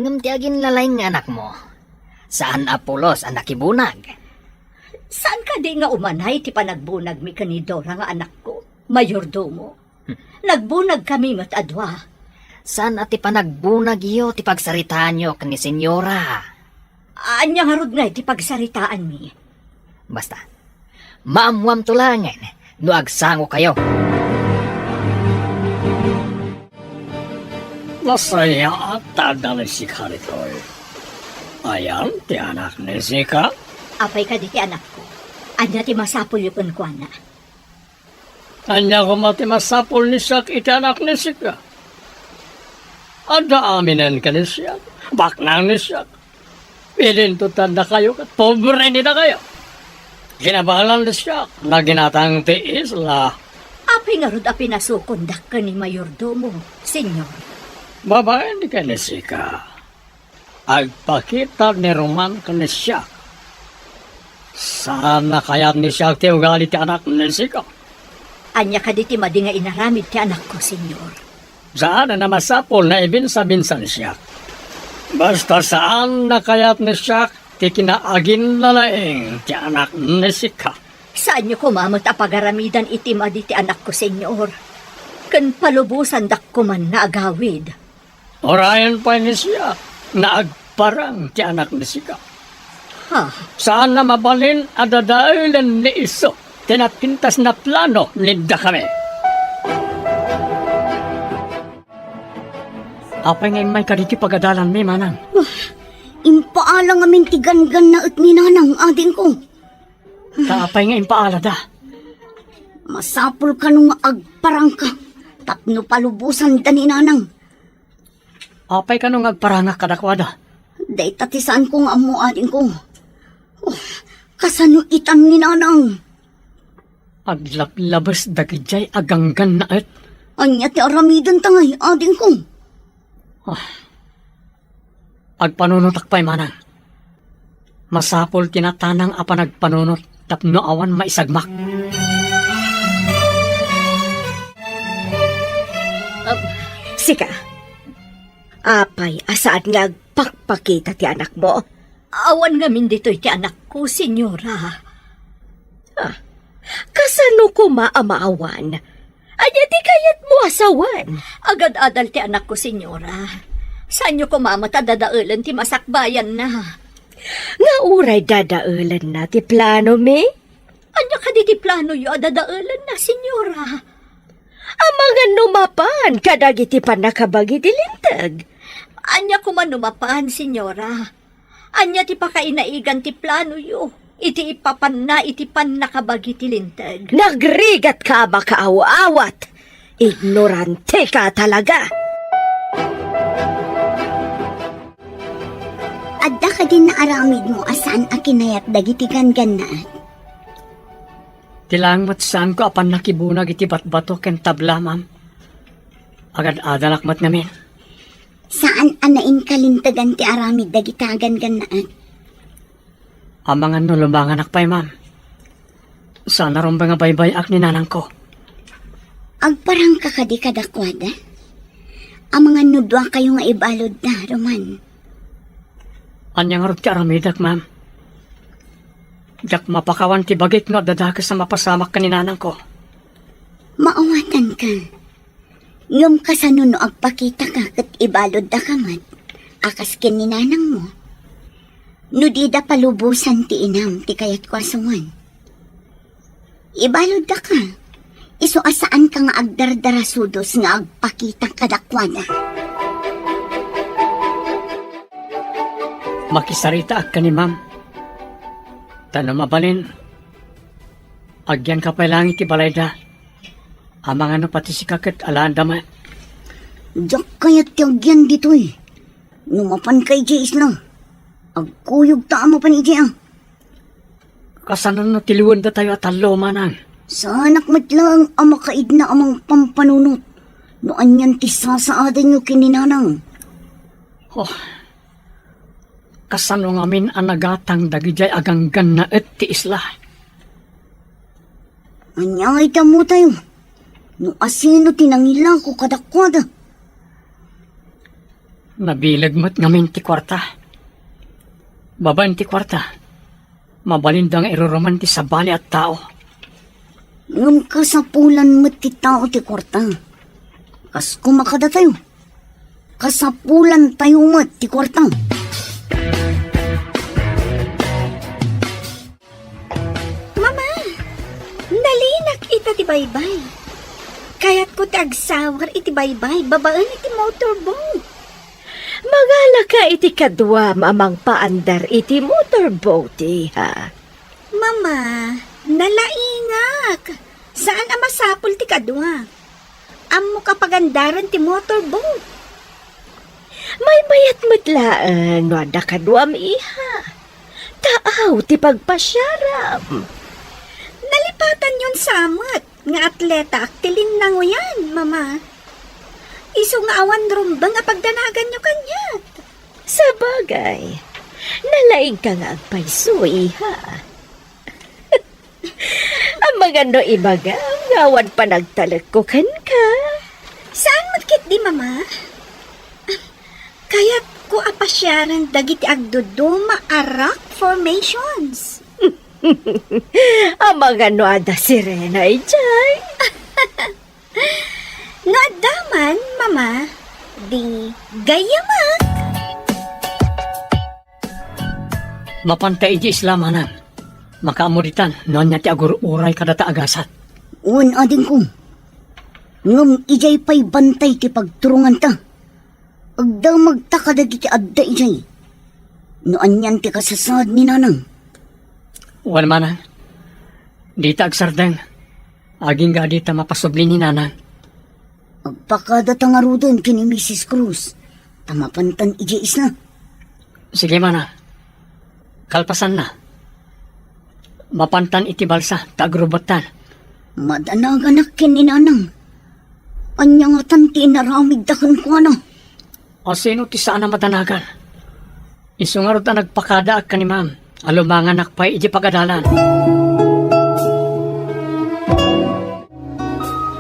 Ngam ti agin lalaing nga anak mo. Saan Apolos ang nakibunag? Saan ka di nga umanay ti panagbunag mi kanidora nga anak ko, mayordomo? Nagbunag kami mo't adwa. Saan ati panagbunag iyo ti pagsaritaan nyo ni senyora? Anya nga rod nga iti pagsaritaan mi. Basta, maamuam tulangan, no agsango kayo. Masaya at tadali si Karitoy. Ayan, ti anak ni Sika. Apay ka di ti anak ko. Anya ti masapul yung kwa na. Kanya ko matimasapol ni Sak iti anak ni Sika. Ada aminan ka ni Siak. Baknang ni Siak. Pilintutan na kayo kat pobre ni na kayo. Ginabalan ni Siak na ginatang ti isla. Apay nga rod api nasukundak ka ni mayordomo, senyor. Babae ni ka ni Sika. Agpakita ni Roman ka ni Siak. Sana kaya ni Siak ti ugali ti anak ni Sika. Anya ka di ti madi nga inaramid ti anak ko, senyor. Saan na masapol na ibinsa-binsan siya. Basta saan na kayat ni siya ti kinaagin lalaing ti anak ni Sika. Saan niyo kumamot apagaramidan iti madi ti anak ko, senyor? Kan palubusan dak kuman na agawid. Orayan pa ni siya na agparang ti anak ni Sika. Ha? Saan na mabalin adadailan ni iso tinapintas na plano ninda kami. Apay ngayon may kaditi pagadalan mi, manang. Impaalang amin ti gangan na at ninanang ading ko. Kaapay ngayon paalada. Masapul ka nung agparang ka. Tapno palubusan da ninanang. Apay ka nung agparangak kadakwada. Day tatisaan kong amo ading ko. Kasano itan ninanang. Aglaplabas dagijay aganggan na at. Anya ti aramidan tangay ading ko. Agpanunot akpay manang. Masapol tinatanang apa nagpanunot tapno awan maisagmak. Sika, apay asaan nga agpakpakita ti anak mo? Awan ngamin dito'y ti anak ko, senyora. Kasano ko maamaawan? Anya ti kayat mo asawan? Agad-adal ti anak ko, senyora. Saan nyo kumamata dadaulan ti masakbayan na? Nga uray dadaulan na ti plano mi? Anya ka di ti plano yo dadaulan na, senyora? Ang mga numapan kadagiti pan nakabagi ti lintag. Anya ko man numapan, senyora. Anya ti pakainaigan ti plano yo. Iti ipapan na iti pan nakabagi ti lintag. Nagrigat ka makaawa-awat. Ignorante ka talaga. Adda ka din na aramid mo asaan akinayat dagiti ganganaan. Tilangmat saan ko apan nakibunag iti batbato ken tabla, ma'am. Agad adalakmat namin. Saan anain kalintagan ti aramid dagiti ganganaan? Ang mga nulumbangan akpay, ma'am. Sana ron ba nga baybay ak ni nanang ko? Agparang kakadi kadakwada? Ang mga nudwa kayo nga ibalod na, Roman. Anyang rod ti aramidak, ma'am. Jak mapakawan ti bagit nga dadakas sa mapasamak ka ni nanang ko. Maawatan ka. Ngam kasano no agpakita ka kat ibalod da kamat. Akas kin ni nanang mo. No di da palubusan ti inam ti kayat kwasuan. Ibalod da ka. Iso asaan ka nga agdardarasudos nga agpakita kadakwada. Makisarita ak ka ni ma'am. Tanong mabalin. Agyan ka pa lang iti balayda. Amang ano pati si kakit alaan daman. Diyak kayat ti agyan dito'y. Numapan kay Jace na. Agkuyog taama pa ni Jay. Kasanon no tiliwan da tayo at talo manang. Sa anak matlang ang makaid na amang pampanunot. No anyan ti sasaadan nyo kininanang. Oh. Kasano ngamin ang nagatang dagijay aganggan na et ti isla. Anyay mo tayo. No asino tinangilang ko kadakwada. Nabilag mat ngamin ti kwarta. Babaen ti kwarta. Mabalindang iroroman ti sabali at tao. Ngam kasapulan mat ti tao ti kwarta. Kas kumakada tayo. Kasapulan tayo mat ti kwarta. Mama, nalinak ita ti baybay. Kayat ko ti agsawar iti baybay, babaan iti motorboat. Magala ka iti kadwa mamang paandar iti motorboat ha. Mama, nalaingak. Saan ang masapul ti kadwa? Amo kapagandaran ti motorboat. May mayat matlaan no ada kadwam iha. Taaw ti pagpasyaram. Nalipatan yun samot. Nga atleta aktilin na yan, Mama. Iso nga awan rumbang nga pagdanagan nyo kanya. Sa bagay, nalaing ka nga ang paiso iha. Ang mga no ibaga, ngawan pa nagtalagkukan ka. Saan matkit di, Mama? Kaya't ko apasyaran dagiti agduduma a rock formations. Ang mga no ada sirena ijay. No adaman, Mama, di gayaman. Mapantay iti isla manang. Makaamuritan noon niya ti agur-uray kadata agasat. Un ading ko. Ngam ijay pa'y bantay ti pagturungan ta. Agda magtakadag iti adda ijay. No anyan ti kasasad ni nanang. Wan manang. Dita agsardeng. Aging ga dita mapasubli ni nanang. Agpakada tangarudon kini Mrs. Cruz. Tamapantan ijay isla. Sige manang. Kalpasan na. Mapantan iti balsa, tagrubatan. Madanaganak kini nanang. Anya nga tanti naramig dakan ko ano. O sino ti saan na madanagan? Isungarot na nagpakada ka ni ma'am. Alumangan nakpay iji pagadalan.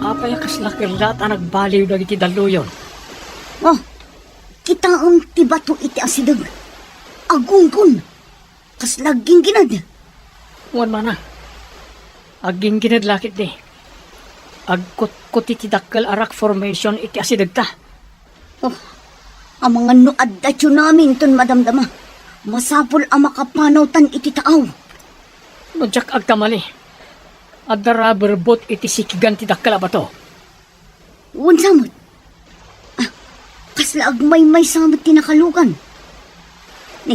Apay kas lakilat ang nagbaliw na iti daluyon. Oh, kita ang tibato iti asidag. Agungkon. Kas laging ginad. Wan mana. Aging ginadlakit ni. Agkut-kut iti dakkel arak formation iti asidag ta. Oh, ang mga nuad datyo namin ton madamdama. Masapol ang makapanaw tan iti taaw. Nojak agkamali. Adda rubber boat iti sikigan ti dakkel abato. Unsamot. Ah, kasla agmay-may samot tinakalukan. Ni,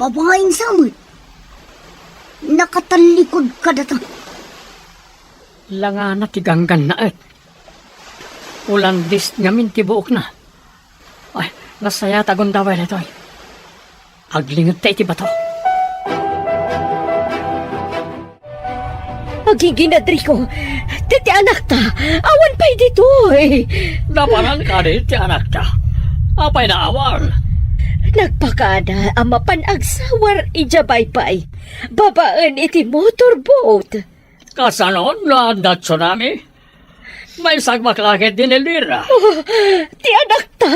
babaeng samot. Nakatalikod ka data. Langana ti ganggan na et. Ulandis ngamin ti buok na. Ay, nasaya tagon daway nitoy. Aglingot tayo ti bato. Agiginadri ko. Titi anak ta. Awan pa'y dito eh. Napanan ka rin ti anak ta. Apay na awan. Nagpakada ang mapanagsawar ijabay-bay. Babaan iti motorboat. Kasanon na ang tsunami. May sagmaklakit din ilira. Ti anak ta.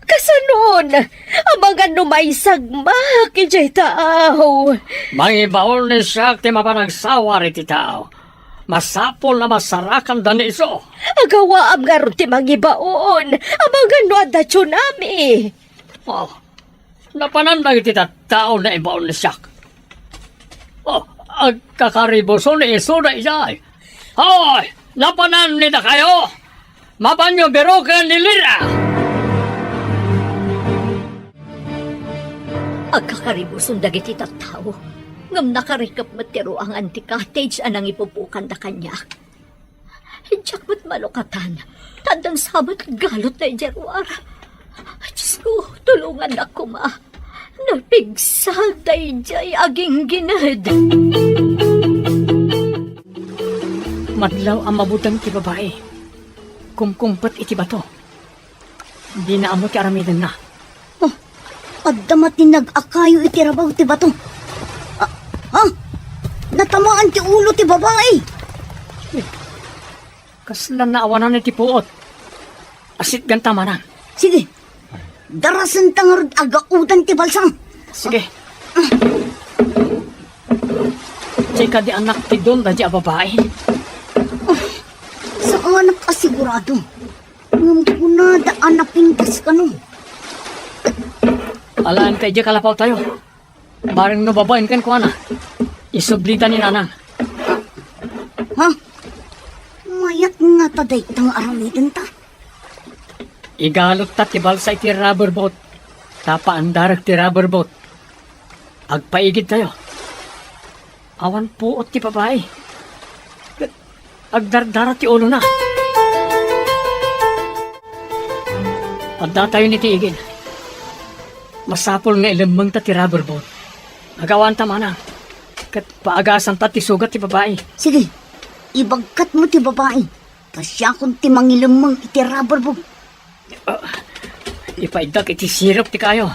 Kasanon. Ang mga numay sagmak ijay taaw. Mangibaon ni siya ti mapanagsawar iti tao. Masapol na masarakan dan iso. Agawa am nga ron ti mangibaon. Ang mga nuada tsunami. Oh, napanandag iti tao na ibaon ni siya. Oh, agkakariboso ni iso na ijay. Hoy, napanan ni na kayo. Mabanyo berokan ni lira. Agkakaribuson dagiti tattao. Ngam nakarikap matiro ang anti-cottage anang ipupukan da kanya. Hidyak mat malukatan. Tandang sabat galot na ijarwar. Diyos ko, tulungan ako ma. Napigsal da ijay aging ginad. Madlaw ang mabutang ti babae. Kumkumpat iti bato. Di na amo ti aramidan na. Pagdamat ni nag-akayo iti rabaw ti bato. Natamaan ti ulo ti babae. Kaslan na awanan iti puot. Asit ganta manan. Sige, darasan tangarod agaudan ti balsang. Sige. Tsika di anak ti doon da di a babae. Sa anak asigurado. Ngam kunada anapintas ka no. Alaan kay di kalapaw tayo. Barang no babaen kan kuana. Isublita ni nanang. Ha? Mayat nga taday tang aramidin ta. Igalot ta ti balsa iti rubber boat. Tapa ang darak ti rubber boat. Agpaigid tayo. Awan puot ti babae. Agdardara ti ulo na. Adda tayo ni ti igid. Masapol nga ilamang ta ti rubber boat. Agawan ta manang. Kat paagasan ta ti sugat ti babae. Sige, ibagkat mo ti babae. Kasya kung ti mangilamang iti rubber boat. Ipaigdag iti sirop ti kayo.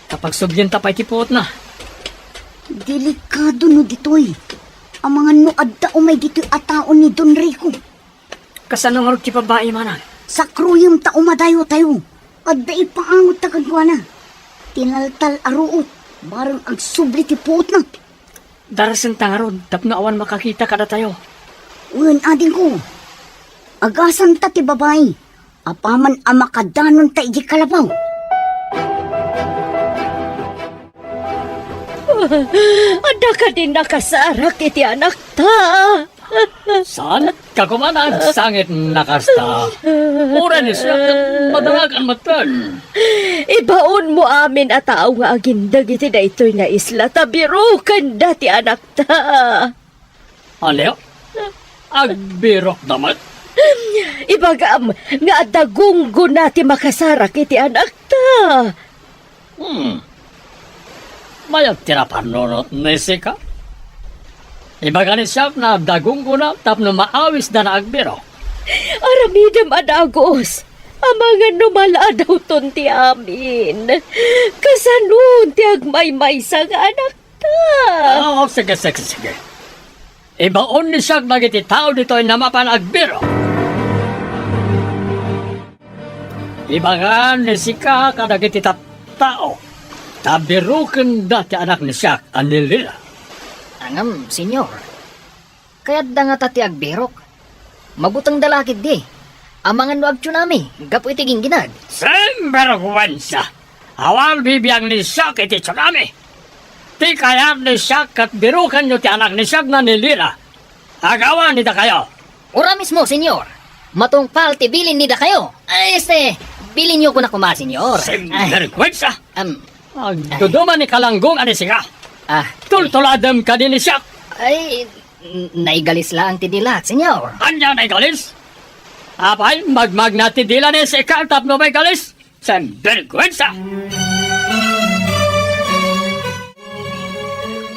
Kapag subyan ta pa iti puot na. Delikado no ditoy. Ang mga nuad ta umay ditoy ataon ni Don Rico. Kasano nga ti babae manang. Sa kruyom ta umadayo tayo. Adda ipaangot ta kagwana. Tinaltal aruot. Barang agsubli ti puot na. Darasan tangarod. Tapno awan makakita kada tayo. Uwan ading ko. Agasan ta ti babae. Apaman ang makadanon ta iji kalabaw. Ada ka din nakasarak iti anak ta. Saan? Kakumanan sangit nakasta. Ura ni siya madalagan matan. Ibaon mo amin at tao nga agindag iti na ito'y nga isla. Tabirukan dati anak ta. Aleo? Agbirok naman. Ibagam nga dagunggo nati makasarak iti anak ta. Mayag tinapanunot ni Sika. Ibaga ni siya na dagunggo na tapno maawis na naagbiro. Aramidam adagos. Amangan numala daw ton ti amin. Kasanun ti agmay-may sa anak ta. Sige. Ibaon ni siya nagiti tao dito ay namapanagbiro. Ibangan ni sika kadagiti tao. Tabirukin dati anak ni siya anilila. Angam, senyor. Kaya't da nga tati agbirok. Mabutang dalakid di. Amangan no agtsunami, gapu itiging ginag. Sembergwensa. Awal bibiyang ni siya iti tsunami. Ti kayat ni siya kat birukan nyo ti anak ni siya na nilila. Agawan nita kayo. Ura mismo, senyor. Matungpal ti bilin nida kayo. Bilin niyo ko na kuma, senyor. Sembergwensa. Duduman ni kalanggong ani siya. Ah, Tultuladam ka din ni siya. ay, naigalis lang ti dilat, senyor. Anya na galis? Apay, magmag na ti dila ni si Kaltap no may galis. Sembergwensa.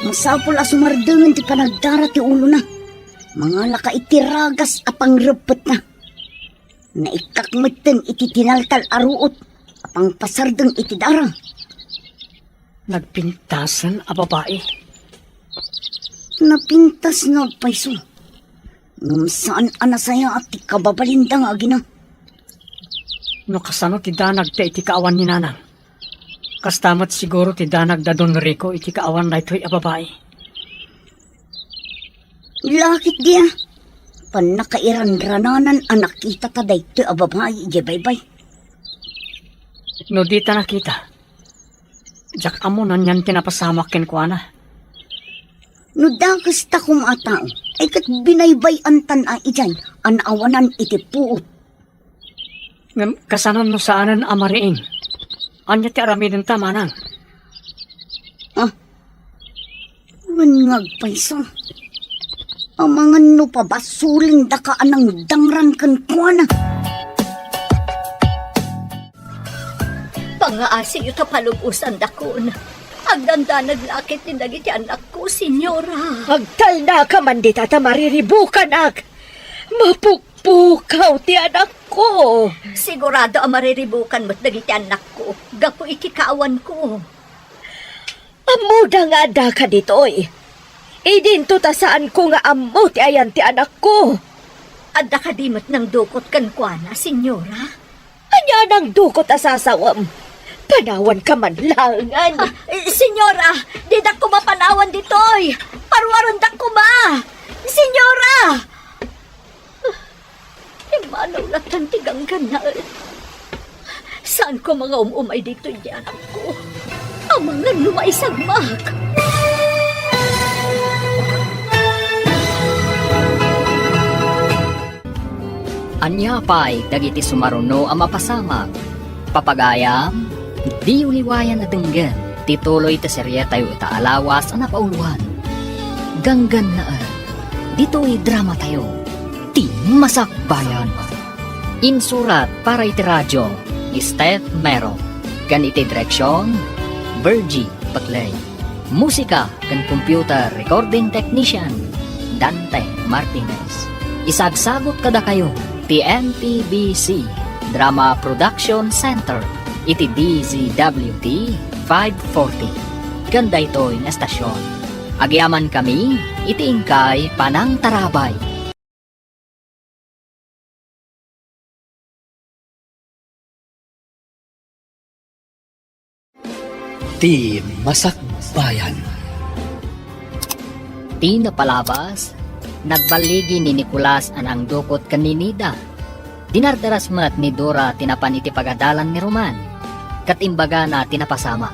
Masapul asumardangan ti panagdara ti ulo na. Mga laka itiragas apang repet na. Naikakmeten iti tinaltal aruot. Apang pasardeng iti dara. Nagpintasan a babae. Napintas na paiso. Ngam saan anasaya at ti kababalindang agina. No kasano ti danag ti iti kaawan ni nanang. Kastamat siguro ti danag da Don Rico iti kaawan na ito'y a babae. Lakit dia. Panakairan-rananan anak kita taday ti a babae ije baybay. No di ta nakita. Jak amo nan yan tinapasamak ken ko ana. No dagas ta kumatao, ay kat binaybay ang tana ijay, anawanan iti puot. Ngam kasanon no saanan amariing. Anya ti aramidin ta manang. Ngagpaysa. Amangan no pa basuling daka anang dangran kan kuana. Pangaasi ito palubusan dakon. Ang ganda naglakit ni dagiti anak ko, senyora. Agtal na ka man di tata mariribukan ak. Mapukpukaw ti anak ko. Sigurado ang mariribukan mo't dagiti anak ko. Gapo iti kaawan ko. Amuda nga da ka ditoy. Idinto ta saan ko nga amo ti ayan ti anak ko. Adda ka dimot ng dukot kan kuana, senyora. Anya nang dukot asasawam. Panawan ka man langan. Senyora, di dak ko mapanawan ditoy. Parwaron dak ko ma. Senyora! Imanaw latan tigang ganal. Saan ko mga umumay dito di anak ko? Ang mga lumaisagmak. Anya pa'y dagiti sumaruno ang mapasamak. Papagayam, di uliwayan na denggan. Tituloy ta serye tayo itaalawas ang napauluan. Ganggan na dito'y drama tayo. Ti Masakbayan. Insurat para iti radyo, Steph Mero. Kan iti direksyon, Virgie Patlay. Musika kan computer recording technician, Dante Martinez. Isagsagot kada kayo, TNTBC Drama Production Center, iti DZWT 540. Ganda ito'y na estasyon. Agyaman kami, iti ingkay Panang Tarabay. Ti Masakbayan. Ti napalabas, nagbaligi ni Nicolas anang dukot kaninida. Dinardaras mat ni Dora tinapan iti pagadalan ni Roman. Katimbaga na tinapasama.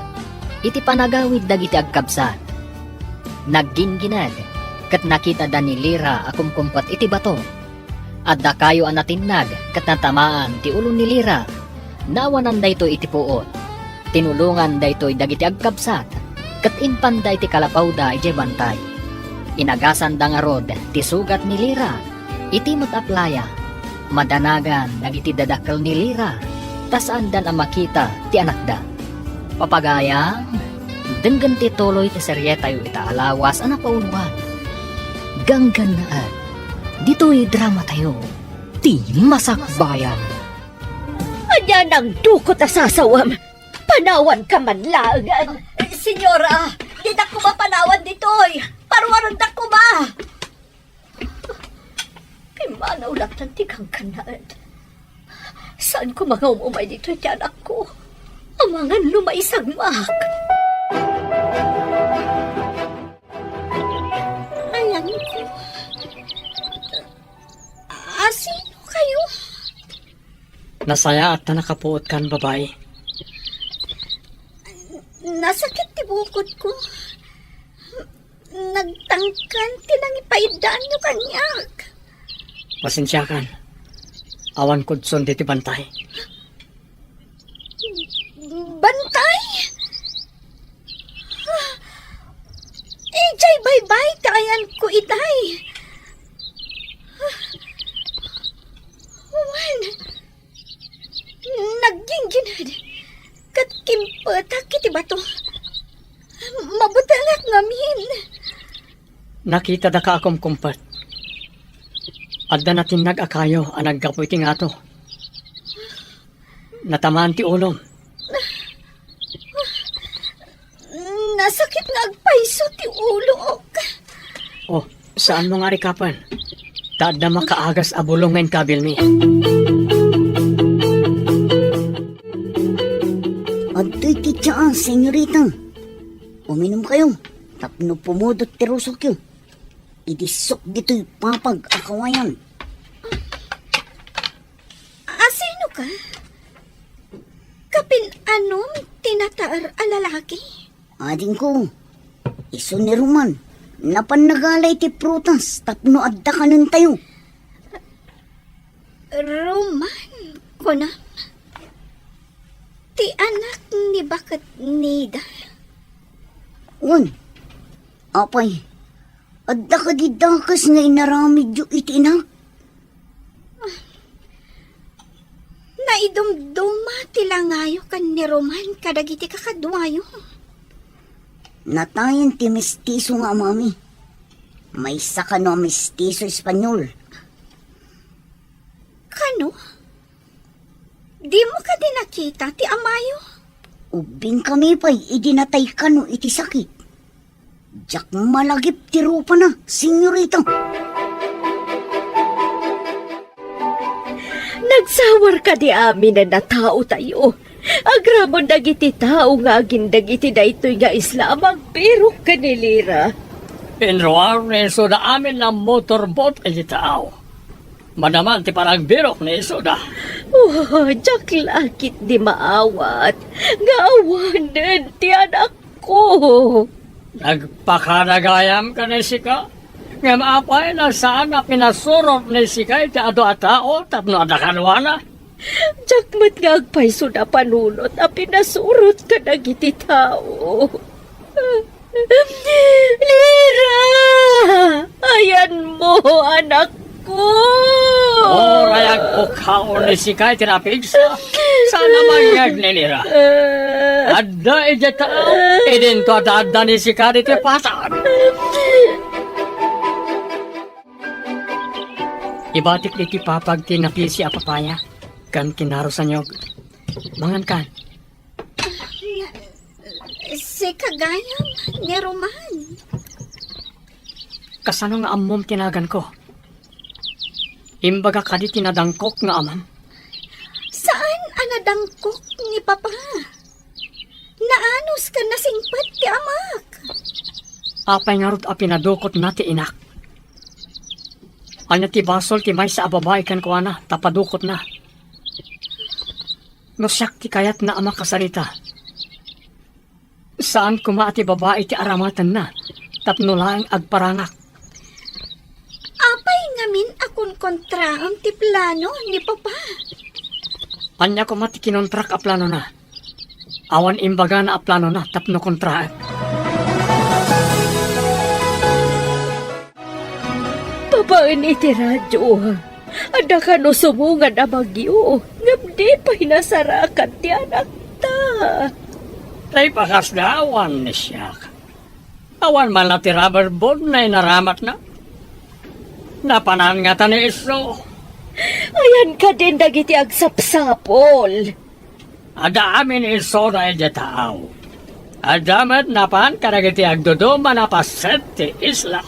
Iti panagawid dagiti agkabsat. Nagginginag, kat nakita da ni Lira akumkumpat iti bato. At da kayo anatinag, kat natamaan ti ulo ni Lira. Nawanan da ito iti puot. Tinulungan da ito'y dagiti agkabsat. Kat impan da iti kalapaw da iti bantay. Inagasan da nga rod ti sugat ni Lira. Iti mataplaya. Madanagan dagiti dadakkel ni Lira. Tasaan dan ang makita ti anak da. Papagayang, denggan ti tuloy ti serye tayo itaalawas ang napauluan. Ganggan na dito'y drama tayo. Ti Masakbayan. Nga nang dukot na sasawam. Panawan ka man lagan. Senyora, di na ko mapanawan ditoy. Parwaran na ko ba? Pimanaw lang ng tigang kanaan. Saan ko mga umumay dito yung anak ko? Amangan lumaisang mak. Ayan ko. Sino kayo? Nasaya at na nakapuot kan babae. Nasakit ti bukod ko. Nagtangkan tinangipaidaan nyo kanyak. Pasensya kan. Awan kudson diti bantay. Bantay? Ijay bye-bye kayan ko itay. Wan. Nagginginad. Kat kimpatak iti bato. Mabutalak ngamin. Nakita da ka akom kumpat. Adda natin nag-akayo ang nagkapoy ti nga to. Natamaan ti ulom. Nasakit nga agpaiso ti ulo. Oh, saan mo nga rikapan? Taad na makaagas abulong ngayon kabil mi. Adto'y titsa, senyorita. Uminom kayo. Tapno pumudot ti rusok yun. Idisok dito'y papag-akawayan. Sino ka? Kapin anom tinataar a lalaki? Ading ko, iso ni Roman, napannagalay ti prutas, tapno adda ka nun tayo. Roman, kunam. Ti anak ni Bakat Nida. Apay, adda ka di dakas nga inaramid yu itinak. Naidumduma tilangayo kan ni Roman kadagiti kakadwayo. Natayan ti mestizo nga mami. May saka no mestizo Espanyol. Kano? Di mo ka din nakita ti amayo? Ubing kami pa'y idinatay ka no iti sakit. Diyak malagip ti rupa na, senyorita. Nagsawar ka di amin na natao tayo. Agramon dagiti tao nga agindagiti da ito'y nga islamang pero kanilira. Pinruar ni Isoda amin ng motorboat ay tao. Manaman ti parang birok ni Isoda. Oh, jak lakit di maawat. Nga awanan ti anak ko. Nagpakanagayam ka ni Sika. Nga maapay na saan na pinasurot ni Sika iti ado at tao tapno adakanwana. Jakmat nga agpaiso na panunot a pinasurot ka nagiti tao. Lira! Ayan mo, anak ko! Rayag po kaon ni Sika iti napigsa. Sana mangyag ni Lira. Adda iti tao. Idinto adda ni Sika iti pasan. Ibatik ni ti papag tinapisi a papaya. Kan kinarusan nyog. Mangan kan. Si kagayam ni Roman. Kasano nga amom tinagan ko. Imbaga kadi tinadangkok nga amam. Saan anadangkok ni Papa? Naanos ka nasingpat ti amak? Apay nga rod a pinadukot na ti inak. Anya ti basol ti may sa ababay kan ko ana, tapadukot na. No siyak ti kayat na ama kasarita. Saan kuma ti babae ti aramatan na, tapno lang agparangak. Apay ngamin akong kontraam ti plano ni Papa. Anya kuma ti kinontrak a plano na. Awan imbaga na a plano na, tapno kontraak. Babaan iti radyo. Ada ka no sumungan na bagyo. Ngabdi pa hinasarakan ti anak ta. Tay pakas na awan ni siya. Awan man na ti rubber board na inaramat na. Napanan nga ta ni Iso. Ayan ka din dagiti agsapsapol. Ada amin iso na iti tao. Adamat napan karagiti agdodoma na paset ti isla.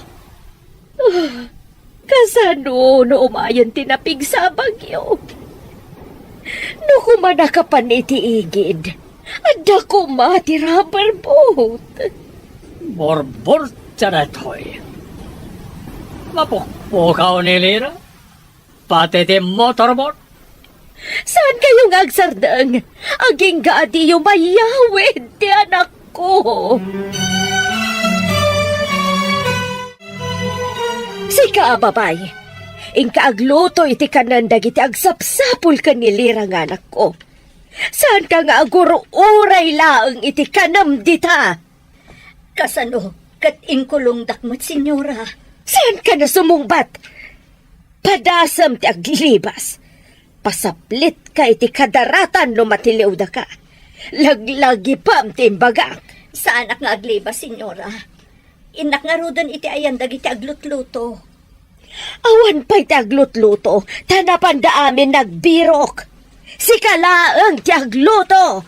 Kasano no umayon tinapig sa bagyo? No kumana ka pa ni tiigid, ada ko mati rubber boat. Borbor charatoy. Mapukpukaw ni Lira. Pati ti motorboat. Saan kayong agsardang? Aging gadi yung mayawid ti anak ko. Sika, babay. Ingka agluto iti kanandag iti agsapsapul ka ni Lirang anak ko. Saan ka nga aguro uray laang iti kanam dita? Kasano, kat inkulong dakmat, senyora. Saan ka na sumungbat? Padasam ti aglibas. Pasaplit ka iti kadaratan no matiliw da ka. Laglagi pa am timbagak. Sa anak nga agliba, senyora. Inak nga rudan iti ayandag iti aglutluto. Awan pa'y ti aglutluto, tanapan da amin nagbirok. Si kalaang ti agluto.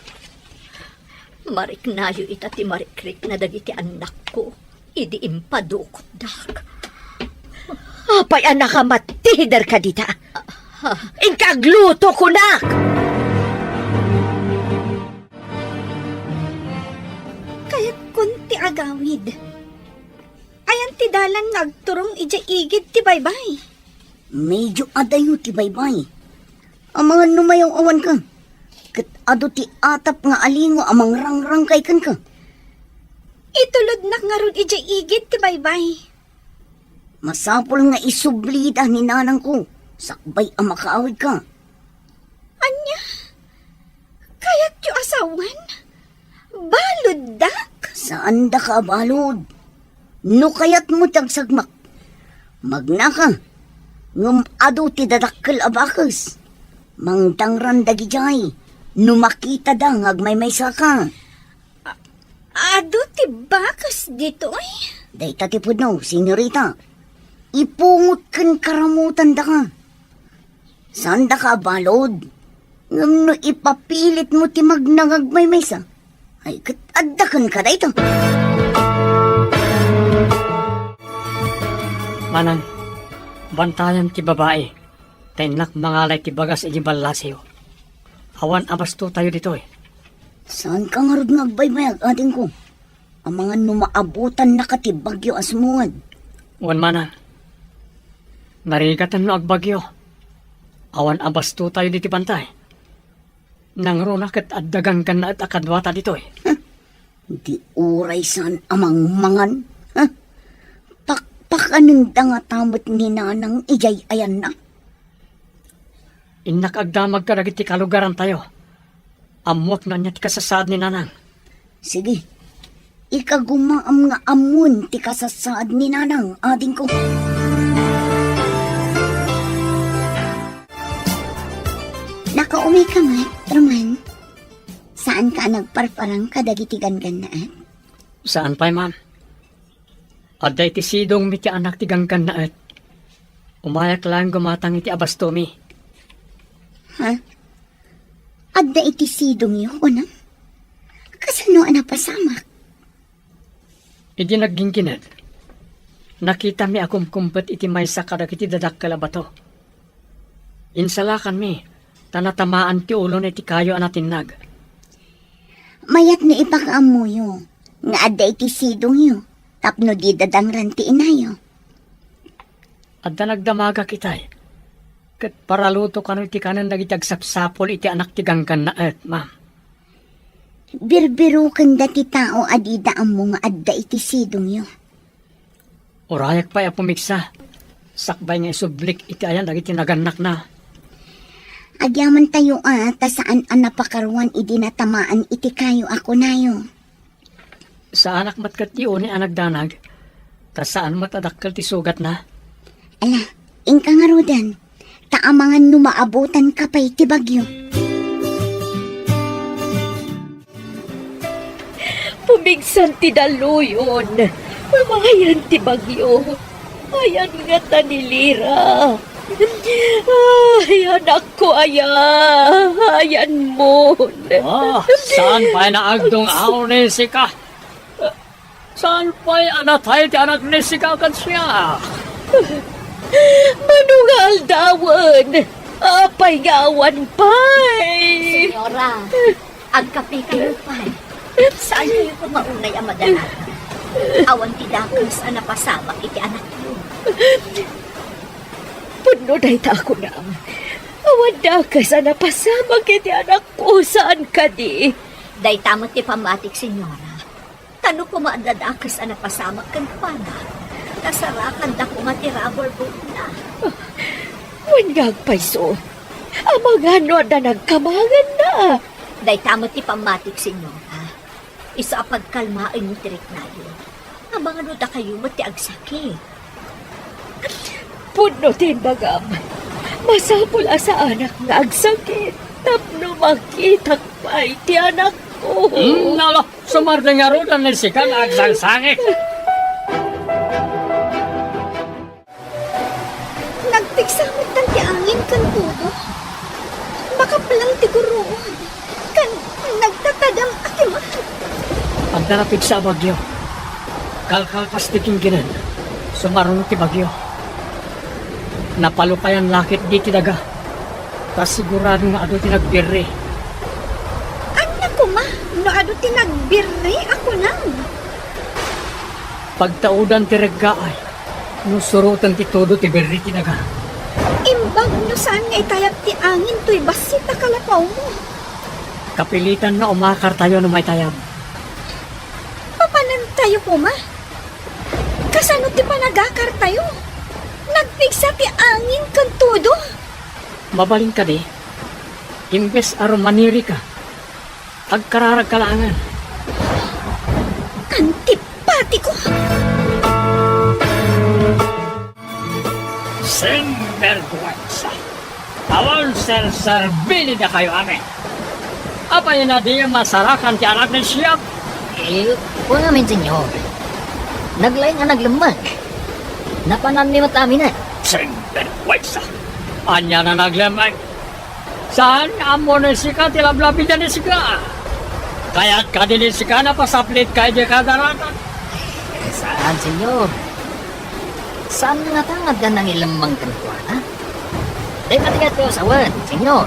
Mariknayo ita ti marikrik na dagiti anak ko. Idi impadukot dak. Apay anak ka matider ka dita. Ingkagluto ko nak. Kaya't kunti agawid. Ayan ti dalan nagturong ija igid ti baybay. Medyo adayo ti baybay. Ang mga numayaw awan ka. Kat ado ti atap nga alingo amang rangrang kay kan ka. Itulod nak nga ron ija igid ti baybay. Masapol nga isublida ni nanang ko. Sakbay ang makaawid ka. Anya? Kaya't yu asawan? Balod dak? Saan da ka balod? No kayat mo tagsagmak. Magna ka. Ngum ado ti dadakkel abakas. Mangtangran dagi jay. No makita da ngagmaymaysa ka. Ado ti bakas dito ay. Day tatipod no, senyorita. Ipungot kan karamutan da ka. Saan da ka balod? Ngam no ipapilit mo ti magnangagmaymaysa. Ay kat addakan ka da ito. Manang, bantayan ti babae. Tainak mangalay ti bagas iti balasiyo. Awan abasto tayo dito eh. Saan ka nga rod nagbaybayag ating ko? Ang mga numaabutan na katibagyo asmungan. Wan manang, narigatan no agbagyo. Awan abasto tayo diti bantay. Nangruna kat addagan kan na at akadwata dito eh. Di uray saan amang mangan? Ha? Pakpakanang nga tamot ni nanang ijay ayan na. Inak agdamag ka dagiti kalugaran tayo. Amwak na niya ti kasasad ni nanang. Sige, ikagumaam nga amun ti kasasaad ni nanang ading ko. Nakauwi ka nga, Roman. Saan ka nagparparang kadagiti ganganaan? Saan pa'y ma'am? Aday ti sidong mi ti anak ti ganggan na at. Umayak lang gumatang iti abastomi. Ha? Adda iti sidong yu, unang? Kasano na pasamak? Idi naggingkinad. Nakita mi akum kumpet iti maysa kadag iti dadak bato. Insalakan mi, tanatamaan ti ulo na iti kayo anatinag. Mayat ni ipakamuyo, nga adda iti sidong yu, tapno di dadangran ti inayo. Adda nagdamaga kitay. Kat paraluto kano iti kanan dagiti agsapsapol iti anak ti ganggan na at, ma'am. Birbirukan dati tao adidaan mo nga adda iti sidong yu. Urayak pa'y apumiksa. Sakbay nga isublik iti ayan dagiti naganak na. Agyaman tayo ta saan ang napakaruan idinatamaan iti kayo ako nayo. Sa anak matkat ti ni anak danag, ta saan matadakkel ti sugat na. Ala, ingka nga rodan, taamangan numaabutan ka pa'y ti bagyo. Pumigsan ti daluyon. Mamahayan ti bagyo. Ayan nga ta ni Lira. Ay, anak ko, ayan mo. Saan pa'y naagdong ako ni Sika? Saan pa'y anatay ti anak ni Sika kan siya? Manungal dawan. Apay gawan pa'y. Senyora, agkape kayo pa. Saan kayo kumaunay ang madalag? Awan ti dakas ang napasamak iti anak ko. Puno na ita ako na. Awanda ka sa napasamag iti anak ko. Saan ka di? Day tamot ti pamatik, senyora. Tano ko maadadakas ang napasamak kan pana. Nasarakan da ko nga ti rubber boat na. Wangag paiso. Amang ano na nagkamangan na. Day tamot ti pamatik, senyora. Isa pagkalmaan yung tirik na yun. Abang ano da kayo mo ti agsakit. Puno tin bagam. Masapul sa anak nga agsakit. Tapno makita pa iti anak ko. Nalo, sumardeng nga rin ang Sika na agsangsangit. Nagpigsamit ng tiangin kan tudo. Baka palang tiguroon. Kan nagtatadam akima. Ang darapig sa bagyo. Kalkalpastiking ginan. Sumarunod ti bagyo. Napalukayan lakit di ti daga. Tas sigurado nga ado ti nagbirri. Anak ko ma, no ado tinagbirri ako nang. Pagtaudan ti reggaay. Nusurutan ti todo ti birri ti daga. Imbag no saan nga itayap ti angin to'y basita kalapaw mo. Kapilitan na umakar tayo na may tayab. Papanan tayo po ma. Kasano ti panagakar tayo? Nagpigsa ti angin kan tudo. Mabalin ka di. Imbes aron maniri ka. Agkararag kalangan. Antipati ko. Sinvergüenza. Awan ser-serbili na kayo amin. Apa yun na di masarakan ti anak ni Siak? Kung namin, senyor. Naglaing nga naglamag. Napanan ni matamin na. Sinvergüenza. Anya na naglamay. Saan amo ni Sika tilablabi na ni Sika? Kaya't ka din ni Sika na pasaplit kay di kadaratan. Saan, senyor? Saan nga tangad ka ng ilamang kantuana? Di matigat ko sa wad, senyor.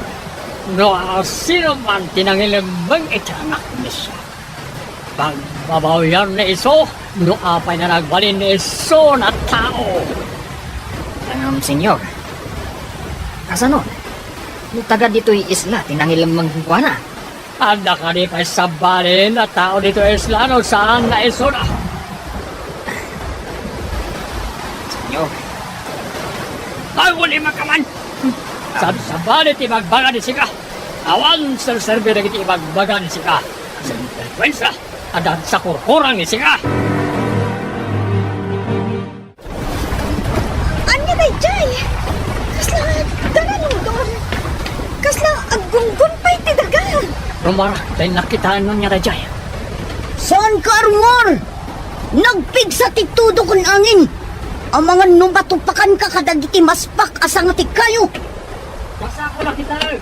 No, sino man tinangilambang itanak ni siya. Pagbabawian ni Iso, no apay na nagbalin ni Iso na tao. Senyor. Kasanon? Yung taga dito'y isla, tinangilamang kantuana. Anda ka di pa sabalin na tao dito Islano saan na Iso na. Senyor. Ay, wali makaman! Sabalit ibagbaga ni Sika. Awan serserbi na kiti ibagbaga ni Sika. Sa influenza, adan sa kurkurang ni Sika. Anya na jay. Kasla tanan mo doon. Kasla agunggun pa'y tidaga. Rumara, dahil nakitaan nun niya na jay. Saan ka, Armor? Nagpigsa ti tudo kun angin. Ang mga numatupakan ka kadagiti maspak asang ati kayo. Basta ako nakitaan.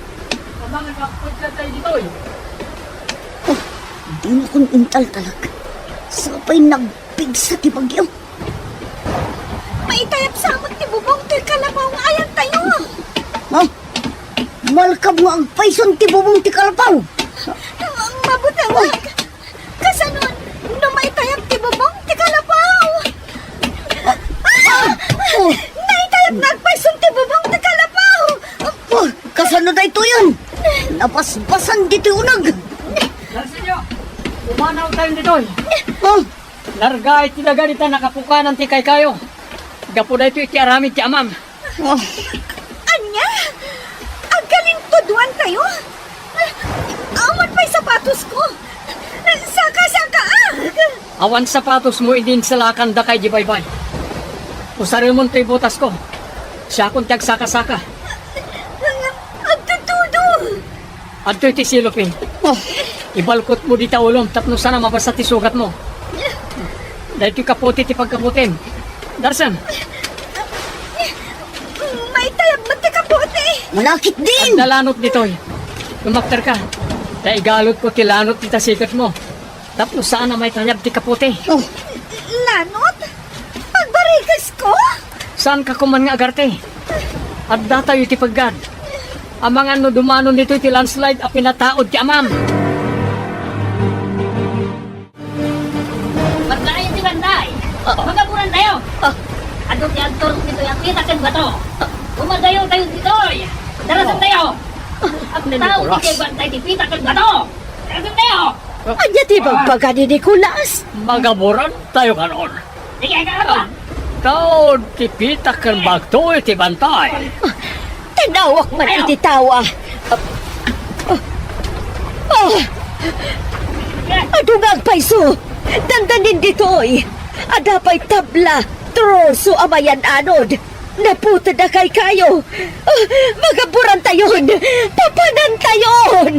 Kamangan makapagkat tayo dito eh. Di na kong intal talag. Sapay nagpigsa ti bagyo. Maitayap samot ti bubong to'y kalabaw nga ayan tayo. Ha? Malkab nga ang paison ti bubong ti kalapaw. Mabutawag. Kasanon, no maitayap ti bubong ti kalabaw. Naitayap nagpaison ti bubong ti kalabaw. Oh, kasano da ito yan? Napasbasan dito unag. Narsinyo, umanaw tayo dito eh. Oh, Larga iti naganita nakapukanan ti kay kayo. Gapo da ito iti aramid ti amam. oh. Anya? Agaling tuduan tayo? Awan pa'y sapatos ko. Saka-saka Awan sapatos mo idin sa lakan da kay di baybay. Usarin mo ito'y butas ko. Siya akong tiyagsaka-saka. Agtutudo. At ito'y ti silupin. Oh, Ibalkot mo di ta ulom tapno sana mabasa ti sugat mo. Dahil ito'y kaputi ti pagkaputin. Darsan, May tayo Malakit din! Dalanot ditoy. Umaktar ka. Kaya igalot ko tilanot kita sikat mo. Tapos sana may tayab ti kaputi. Oh, Lanot? Pagbarikas ko? Saan ka kuman nga agarte? At datayo iti paggad. Amang ano dumano nito iti landslide a pinataod ti amam. Maglayo ti banday. Magaburan tayo. Adong ti aktor dito yung kita kan bato. Umadayo tayo dito. Darasan tayo. Ang tao ti kay bantay ti pita kan bato. Darasan tayo. Anya ti bagbaga ni Nicolas. Magaburan tayo kanon. Sige ka. Tao ti pita kan bagto iti bantay. Tinawak man iti tawa. Adungag paiso. Dandanin ditoy. Adapay tabla. Troso amayan anod. Naputa na kay kayo. Magaburan tayon. Papanan tayon.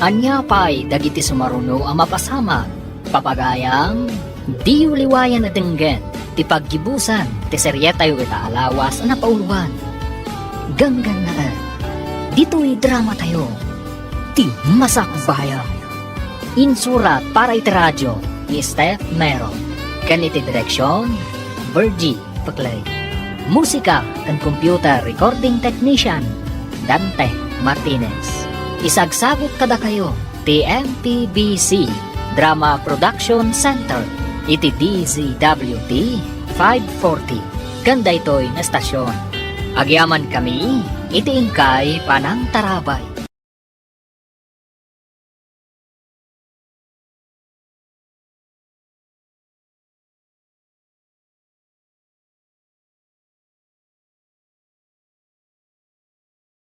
Anya pa'y dagiti sumaruno ang mapasama. Papagayang di uliwayan na denggen. Ti paggibusan, ti seryetayo ita alawas na pauluan. Ganggan na dito'y drama tayo. Ti masakbayan. Insurat para iti radyo ni Steph Meron. Ganiti direksyon, Virgie Paclay. Musika and computer recording technician, Dante Martinez. Isagsagot kada kayo, TMPBC Drama Production Center, iti DZWT 540. Ganda ito'y na stasyon. Agyaman kami, iti ingkay Panang Tarabay.